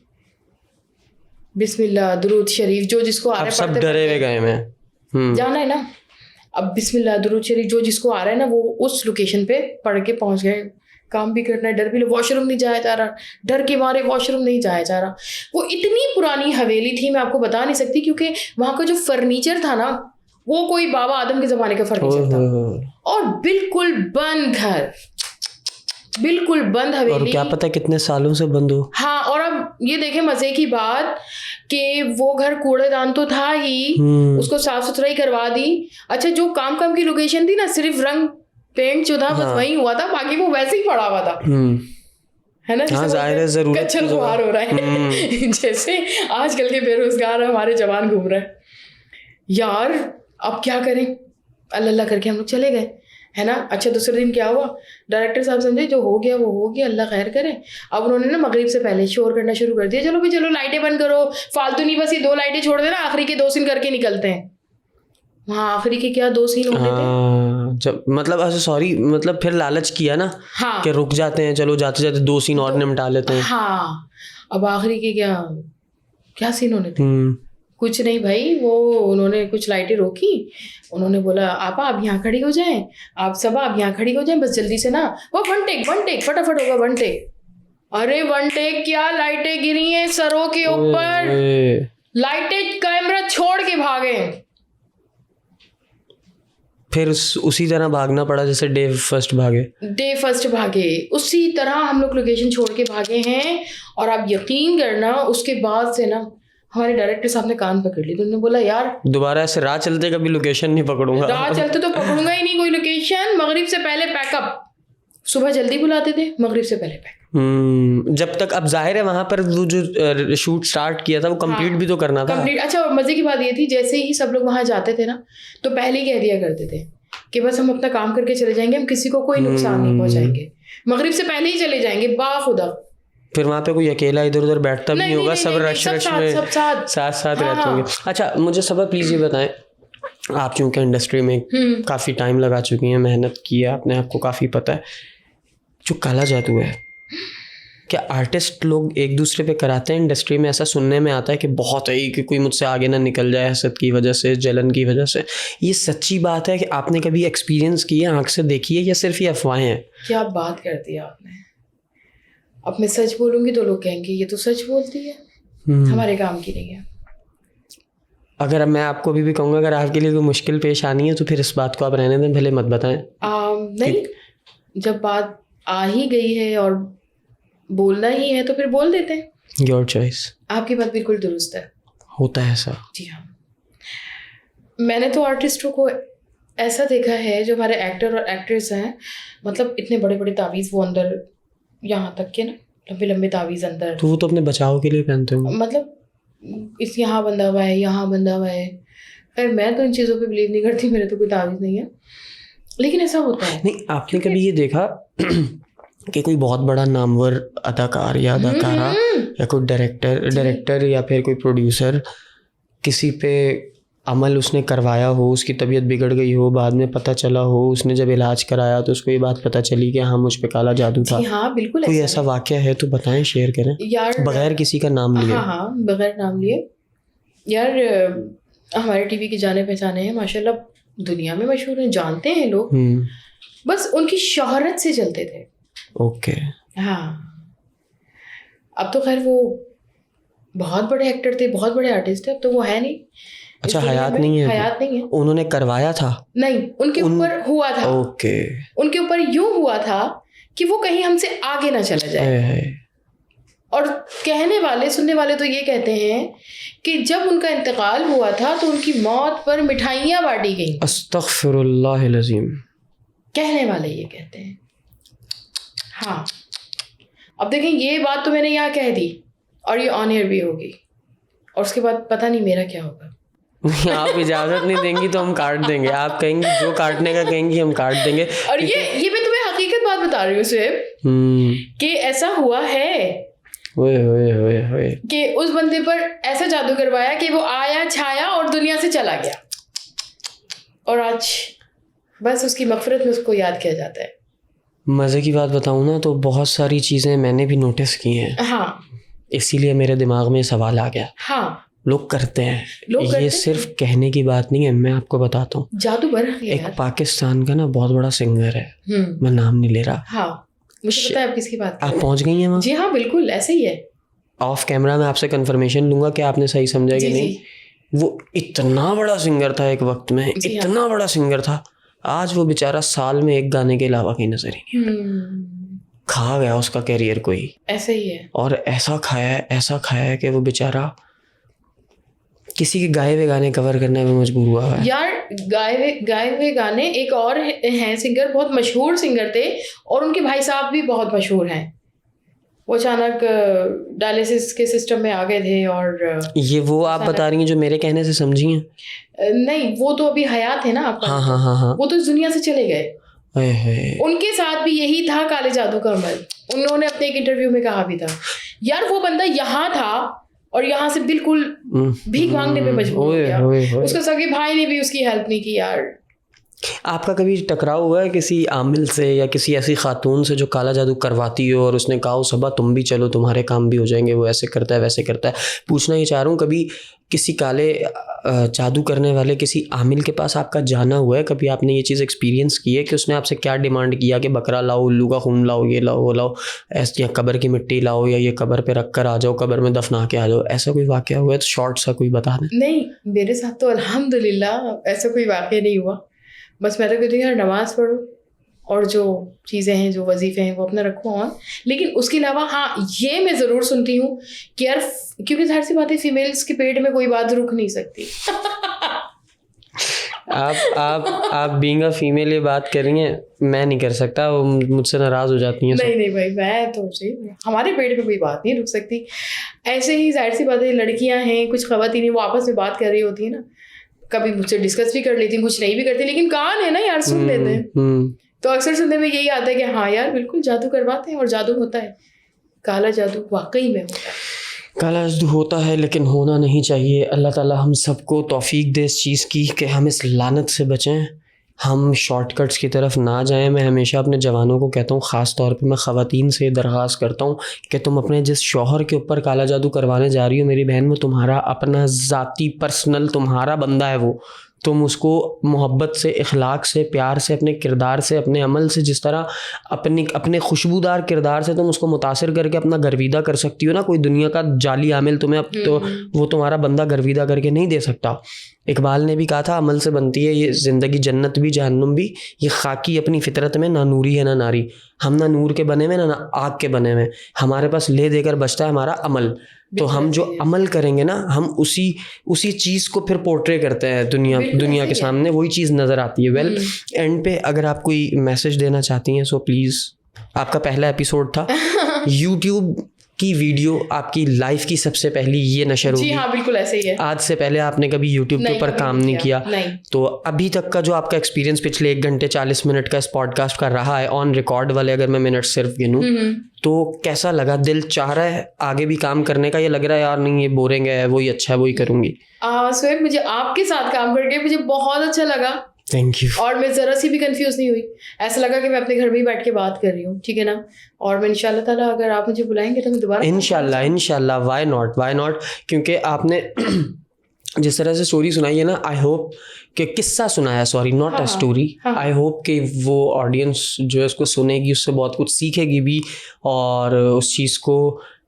Speaker 1: बिस्मिल्लाह, दुरूद शरीफ, जो जिसको आ रहा है,
Speaker 2: सब डरे हुए गए मैं
Speaker 1: जाना है ना। अब बिस्मिल्लाह, दुरूद शरीफ, जो जिसको आ रहा है ना वो उस लोकेशन पे पढ़ के पहुंच गए। काम भी करना है, डर भी, वॉशरूम नहीं जाया जा रहा, डर के मारे वॉशरूम नहीं जाया जा रहा। वो इतनी पुरानी हवेली थी, मैं आपको बता नहीं सकती, क्योंकि वहां का जो फर्नीचर था ना, वो कोई बाबा आदम के जमाने का फर्नीचर था, और बिल्कुल बंद घर, बिल्कुल बंद हवेली।
Speaker 2: और क्या पता कितने सालों से बंद हो।
Speaker 1: हाँ, और अब ये देखें मजे की बात कि वो घर कूड़ेदान तो था ही, उसको साफ सुथराई करवा दी। अच्छा, जो काम की लोकेशन थी ना, सिर्फ रंग पेंट जो था बस वही हुआ था, बाकी वो वैसे ही पड़ा हुआ था, है ना।
Speaker 2: हाँ, जाहिर है, जरूरत
Speaker 1: कच्चल खुआर हो रहा है जैसे आजकल के बेरोजगार हमारे जवान घूम रहे हैं यार। अब क्या करें, अल्लाह अल्लाह करके हम लोग चले गए, है ना। अच्छा, दूसरे दिन क्या हुआ, डायरेक्टर साहब समझे जो हो गया वो हो गया, अल्लाह खैर करे। अब उन्होंने ना मगरिब से पहले शोर करना शुरू कर दिया, चलो भाई चलो लाइटें बंद करो, फालतू नहीं, बस ये 2 लाइटें छोड़ देना, आखिरी के 2 सीन करके निकलते हैं। हाँ, आखिरी के क्या 2 सीन होने थे,
Speaker 2: जब मतलब अच्छा सॉरी, मतलब फिर लालच किया ना।
Speaker 1: हाँ,
Speaker 2: कि रुक जाते हैं, चलो जाते जाते 2 सीन और निपटा लेते हैं।
Speaker 1: हाँ, अब आखिरी के क्या सीन होने थे, कुछ नहीं भाई। वो उन्होंने कुछ लाइटें रोकी, उन्होंने बोला आपा आप यहाँ खड़ी हो जाएं, आप सब आप यहाँ खड़ी हो जाएं, बस जल्दी से ना, वो वन टेक फटाफट होगा, वन टेक। अरे वन टेक क्या, लाइटें गिरी हैं सरों के ऊपर, लाइटें कैमरा छोड़ के भागे।
Speaker 2: फिर उसी तरह भागना पड़ा जैसे डे फर्स्ट भागे,
Speaker 1: उसी तरह हम लोग लोकेशन छोड़ के भागे हैं। और आप यकीन करना, उसके बाद से ना हमारे डायरेक्टर साहब ने कान पकड़ ली, तो उन्होंने बोला यार
Speaker 2: दोबारा ऐसे राह चलते कभी लोकेशन नहीं पकड़ूंगा।
Speaker 1: राह चलते तो पकड़ूंगा ही नहीं कोई लोकेशन। मगरिब से पहले पैकअप, सुबह जल्दी बुलाते थे, मगरिब से पहले पैकअप।
Speaker 2: जब तक, अब जाहिर है वहां पर वो जो शूट स्टार्ट किया था वो कंप्लीट भी तो करना था।
Speaker 1: कंप्लीट। अच्छा, मजे की बात ये थी, जैसे ही सब लोग वहां जाते थे ना, तो पहले ही कह दिया करते थे कि बस हम अपना काम करके चले जाएंगे, हम किसी को कोई नुकसान नहीं पहुंचाएंगे, मगरिब से पहले ही चले जाएंगे बाखुदा।
Speaker 2: फिर वहां पे कोई अकेला इधर उधर बैठता भी नहीं होगा, सब रश में साथ रहते होंगे। अच्छा, मुझे सबा प्लीज ये बताएं, आप चूंकि इंडस्ट्री में काफी टाइम लगा चुकी हैं, मेहनत की है आपने, आपको काफी पता है, जो काला जादू है, क्या आर्टिस्ट लोग एक दूसरे पे कराते हैं इंडस्ट्री में? ऐसा सुनने में आता है कि बहुत है कि कोई मुझसे आगे ना निकल जाए हसद की वजह से, जलन की वजह से। ये सच्ची बात है कि आपने कभी एक्सपीरियंस की है, आंख से देखी है, या सिर्फ ये अफवाहें हैं?
Speaker 1: क्या बात कर दी आपने। अब मैं सच बोलूंगी तो लोग कहेंगे ये तो सच बोलती है, हमारे काम की नहीं है।
Speaker 2: अगर मैं आपको अभी भी कहूँगा, अगर आपके लिए कोई मुश्किल पेश आनी है तो फिर इस बात को आप रहने दें, भले मत बताएं।
Speaker 1: नहीं, जब बात आ ही गई है और बोलना ही है तो फिर बोल देते हैं।
Speaker 2: Your choice.
Speaker 1: आपकी बात बिल्कुल दुरुस्त है,
Speaker 2: होता है ऐसा।
Speaker 1: जी हाँ, मैंने तो आर्टिस्टों को ऐसा देखा है, जो हमारे एक्टर और एक्ट्रेस हैं, मतलब इतने बड़े बड़े तावीज़ वो अंदर, यहाँ तक के ना लंबे लंबे तावीज़ अंदर,
Speaker 2: तो वो तो अपने बचाव के लिए पहनते होंगे,
Speaker 1: मतलब इस यहाँ बंधा हुआ है, यहाँ बंधा हुआ है। खैर मैं तो इन चीज़ों पे बिलीव नहीं करती, मेरे तो कोई तावीज़ नहीं है, लेकिन ऐसा होता है।
Speaker 2: नहीं, आपने कभी ये देखा कि कोई बहुत बड़ा नामवर अदाकार या अदाकारा या कोई डायरेक्टर या फिर कोई प्रोड्यूसर किसी पे अमल उसने करवाया हो, उसकी तबीयत बिगड़ गई हो, बाद में पता चला हो, उसने जब इलाज कराया तो उसको ये बात पता चली कि हाँ मुझ पे काला जादू था।
Speaker 1: हाँ बिल्कुल।
Speaker 2: कोई ऐसा वाकया है तो बताएं, शेयर करें
Speaker 1: यार,
Speaker 2: बगैर किसी का नाम लिए।
Speaker 1: हाँ बगैर नाम लिए। यार हमारे टीवी के जाने पहचाने हैं माशाल्लाह, दुनिया में मशहूर हैं, जानते हैं लोग, बस उनकी शोहरत से चलते थे।
Speaker 2: ओके।
Speaker 1: हाँ, अब तो खैर वो बहुत बड़े एक्टर थे, बहुत बड़े आर्टिस्ट थे, अब तो वो है नहीं।
Speaker 2: अच्छा, हयात नहीं है?
Speaker 1: हयात नहीं है।
Speaker 2: उन्होंने करवाया था?
Speaker 1: नहीं, उनके ऊपर हुआ था।
Speaker 2: ओके।
Speaker 1: उनके ऊपर यूं हुआ था कि वो कहीं हमसे आगे ना चला जाए। और कहने वाले, सुनने वाले तो ये कहते हैं कि जब उनका इंतकाल हुआ था तो उनकी मौत पर मिठाइयाँ बांटी गई।
Speaker 2: अस्तगफिरुल्लाह अज़ीम।
Speaker 1: कहने वाले ये कहते हैं। हाँ, अब देखें, ये बात तो मैंने यहाँ कह दी और ये ऑन एयर भी होगी, और उसके बाद पता नहीं मेरा क्या होगा।
Speaker 2: आप इजाजत नहीं देंगी तो हम काट देंगे। आप कहेंगी जो काटने का कहेंगी हम काट देंगे।
Speaker 1: और ये मैं तुम्हें हकीकत बात बता रही हूँ सिर्फ कि ऐसा हुआ है कि उस बंदे पर ऐसा जादू करवाया कि वो आया, छाया और दुनिया से चला गया, और आज बस उसकी मगफिरत में उसको याद किया जाता है।
Speaker 2: मज़े की बात बताऊँ ना तो बहुत सारी चीज़ें मैंने भी नोटिस की हैं।
Speaker 1: हाँ,
Speaker 2: इसीलिए मेरे दिमाग में सवाल आ गया।
Speaker 1: हाँ,
Speaker 2: लोग करते हैं,
Speaker 1: ये
Speaker 2: सिर्फ कहने की बात नहीं है। मैं आपको बताता हूँ,
Speaker 1: जादू बना है।
Speaker 2: एक पाकिस्तान का ना बहुत बड़ा सिंगर है, मैं नाम नहीं ले रहा।
Speaker 1: हाँ, मुझे पता है आप किसकी बात कर रहे हैं।
Speaker 2: आप पहुँच गई हैं वहाँ?
Speaker 1: जी हाँ, बिल्कुल ऐसे ही है।
Speaker 2: ऑफ कैमरा मैं आपसे कंफर्मेशन लूँगा कि आपने सही समझा कि नहीं। वो इतना बड़ा सिंगर था एक वक्त में, इतना बड़ा सिंगर था। आज वो बेचारा साल में एक गाने के अलावा कहीं नजर ही नहीं। खा गया उसका कैरियर कोई, ऐसे ही है। और ऐसा खाया है कि वो बेचारा किसी के गाए हुए गाने कवर करने में मजबूर हुआ है। यार गाए हुए गाने, एक और हैं सिंगर, बहुत मशहूर सिंगर थे, और उनके भाई साहब भी बहुत मशहूर हैं। वो अचानक डायलिसिस के सिस्टम में आ गए थे। और ये वो आप बता रही हैं जो मेरे कहने से समझी हैं? नहीं, वो तो अभी हयात है ना आपका। हाँ। वो तो इस दुनिया से चले गए। उनके साथ भी यही था काले जादू का अमल। उन्होंने अपने एक इंटरव्यू में कहा भी था। यार वो बंदा यहाँ था और यहाँ से बिल्कुल भीख मांगने पे मजबूर हो गया। उसके सगे भाई ने भी उसकी हेल्प नहीं की। यार आपका कभी टकराव हुआ है किसी आमिल से या किसी ऐसी खातून से जो काला जादू करवाती हो और उसने कहा सबा तुम भी चलो, तुम्हारे काम भी हो जाएंगे, वो ऐसे करता है वैसे करता है? पूछना ये चाह रहा हूँ, कभी किसी काले जादू करने वाले किसी आमिल के पास आपका जाना हुआ है? कभी आपने ये चीज़ एक्सपीरियंस की है कि उसने आपसे क्या डिमांड किया कि बकरा लाओ, उल्लू का खून लाओ, ये लाओ वो लाओ, ऐसे, या कब्र की मिट्टी लाओ, या ये कब्र पे रख कर आ जाओ, कब्र में दफना के आ जाओ? ऐसा कोई वाक़या हुआ है तो शॉर्ट सा कोई बता दें। नहीं, मेरे साथ तो अल्हम्दुलिल्लाह ऐसा कोई वाक़या नहीं हुआ। बस मैं तो कहती हूँ यार नमाज़ पढ़ो और जो चीज़ें हैं, जो वजीफ़े हैं वो अपना रखो ऑन। लेकिन उसके अलावा हाँ, ये मैं ज़रूर सुनती हूँ कि यार, क्योंकि जाहिर सी बात है फीमेल्स के पेट में कोई बात रुक नहीं सकती। आप बीइंग अ फीमेल ये बात कर रही हैं, मैं नहीं कर सकता, वो मुझसे नाराज़ हो जाती हैं। नहीं भाई, मैं तो सही, हमारे पेट में कोई बात नहीं रुक सकती। ऐसे ही जाहिर सी बात है लड़कियाँ हैं, कुछ ख़वातीन वो आपस में बात कर रही होती है ना, कभी मुझसे डिस्कस भी कर लेती हैं, कुछ नहीं भी करती, लेकिन कान है ना यार, सुन लेते हैं। तो अक्सर सुनने में यही आता है कि हाँ यार बिल्कुल जादू करवाते हैं और जादू होता है। काला जादू वाकई में होता है, काला जादू होता है, लेकिन होना नहीं चाहिए। अल्लाह ताला हम सबको तौफीक दे इस चीज़ की कि हम इस लानत से बचें, हम शॉर्टकट्स की तरफ ना जाएं। मैं हमेशा अपने जवानों को कहता हूँ, ख़ास तौर पे मैं ख़वातीन से दरख्वास्त करता हूँ कि तुम अपने जिस शौहर के ऊपर काला जादू करवाने जा रही हो मेरी बहन, वो तुम्हारा अपना ज़ाती पर्सनल तुम्हारा बंदा है। वो तुम उसको मोहब्बत से, इखलाक से, प्यार से, अपने किरदार से, अपने अमल से, जिस तरह अपने खुशबूदार किरदार से तुम उसको मुतासिर करके अपना गर्विदा कर सकती हो ना, कोई दुनिया का जाली आमिल तुम्हें अब तो वो तुम्हारा बंदा गर्विदा करके नहीं दे सकता। इकबाल ने भी कहा था, अमल से बनती है ये ज़िंदगी, जन्नत भी जहन्नुम भी, ये खाकी अपनी फितरत में, ना नूरी है ना नारी। हम ना नूर के बने हुए ना आग के बने हुए, हमारे पास ले देकर बचता है हमारा अमल। तो हम जो अमल करेंगे ना, हम उसी चीज़ को फिर पोर्ट्रे करते हैं दुनिया के सामने, वही चीज़ नज़र आती है। वेल, एंड पे अगर आप कोई मैसेज देना चाहती हैं सो प्लीज़, आपका पहला एपिसोड था, यूट्यूब की वीडियो आपकी लाइफ की सबसे पहली ये नशर
Speaker 1: जी
Speaker 2: होगी?
Speaker 1: हाँ, बिल्कुल ऐसे ही है।
Speaker 2: आज से पहले आपने कभी यूट्यूब के
Speaker 1: नहीं,
Speaker 2: ऊपर
Speaker 1: कभी
Speaker 2: काम
Speaker 1: नहीं
Speaker 2: नहीं
Speaker 1: किया,
Speaker 2: किया?
Speaker 1: नहीं।
Speaker 2: तो अभी तक का जो आपका एक्सपीरियंस पिछले 1 घंटे 40 मिनट का इस पॉडकास्ट का रहा है, ऑन रिकॉर्ड वाले अगर मैं मिनट सिर्फ गिनूं, तो कैसा लगा? दिल चाह रहा है आगे भी काम करने का, ये लग रहा है यार नहीं ये बोरिंग है, वही अच्छा है, वही करूंगी?
Speaker 1: सोहेब, मुझे आपके साथ काम करके मुझे बहुत अच्छा लगा
Speaker 2: थैंक यू।
Speaker 1: और मैं ज़रा सी भी कंफ्यूज नहीं हुई। ऐसा लगा कि मैं अपने घर में ही बैठ के बात कर रही हूँ, ठीक है ना। और मैं इंशाल्लाह ताला अगर आप मुझे बुलाएंगे तो मैं दोबारा
Speaker 2: इंशाल्लाह व्हाई नॉट, क्योंकि आपने जिस तरह से स्टोरी सुनाई है ना, आई होप कि किस्सा सुनाया, sorry not a story, I hope कि वो ऑडियंस जो है उसको सुनेगी, उससे बहुत कुछ सीखेगी भी और उस चीज़ को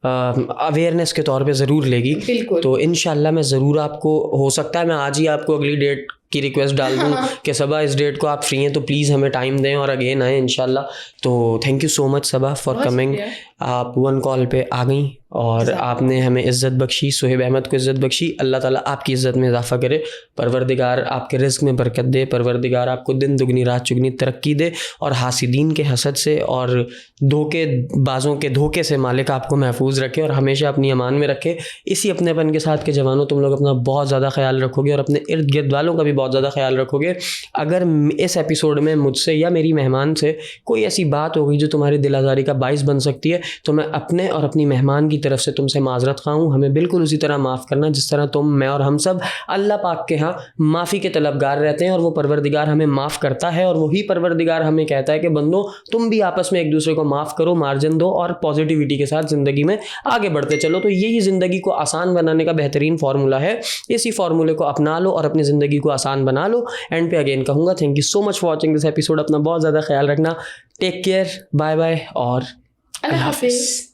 Speaker 2: अवेयरनेस के तौर पे ज़रूर लेगी। तो इंशाल्लाह मैं ज़रूर आपको, हो सकता है मैं आज ही आपको अगली डेट की रिक्वेस्ट डाल दूँ कि सबा इस डेट को आप फ्री हैं तो प्लीज़ हमें टाइम दें और अगेन आए इंशाल्लाह। तो thank you so much Saba for coming. आप 1 कॉल पे आ गई और आपने हमें इज़्ज़त बख्शी, सुहेब अहमद को इज़्ज़त बख्शी। अल्लाह ताला आपकी इज़्ज़त में इजाफ़ा करे, परवरदिगार आपके रिज़्क़ में बरकत दे, परवरदिगार आपको दिन दुगनी रात चुगनी तरक्की दे और हासिदीन के हसद से और धोखेबाजों के धोखे से मालिक आपको महफूज रखे और हमेशा अपनी अमान में रखे। इसी अपनेपन के साथ के जवानों, तुम लोग अपना बहुत ज़्यादा ख्याल रखोगे और अपने इर्द गिर्द वालों का भी बहुत ज़्यादा ख्याल रखोगे। अगर इस एपिसोड में मुझसे या मेरी मेहमान से कोई ऐसी बात हो गई जो तुम्हारी दिल आज़ारी का बाइस बन सकती है, तो मैं अपने और अपनी मेहमान की तरफ से तुमसे माजरत खा हूँ। हमें बिल्कुल उसी तरह माफ़ करना जिस तरह तुम, मैं और हम सब अल्लाह पाक के यहाँ माफ़ी के तलबगार रहते हैं और वो परवरदिगार हमें माफ़ करता है और वही परवरदिगार हमें कहता है कि बंदो तुम भी आपस में एक दूसरे को माफ़ करो, मार्जिन दो और पॉजिटिविटी के साथ ज़िंदगी में आगे बढ़ते चलो। तो यही ज़िंदगी को आसान बनाने का बेहतरीन फार्मूला है। इसी फार्मूले को अपना लो और अपनी ज़िंदगी को आसान बना लो। एंड पे अगेन कहूँगा thank you so much for watching this episode. अपना बहुत ज़्यादा ख्याल रखना, टेक केयर, बाय बाय और
Speaker 1: अल्लाह हाफिज़।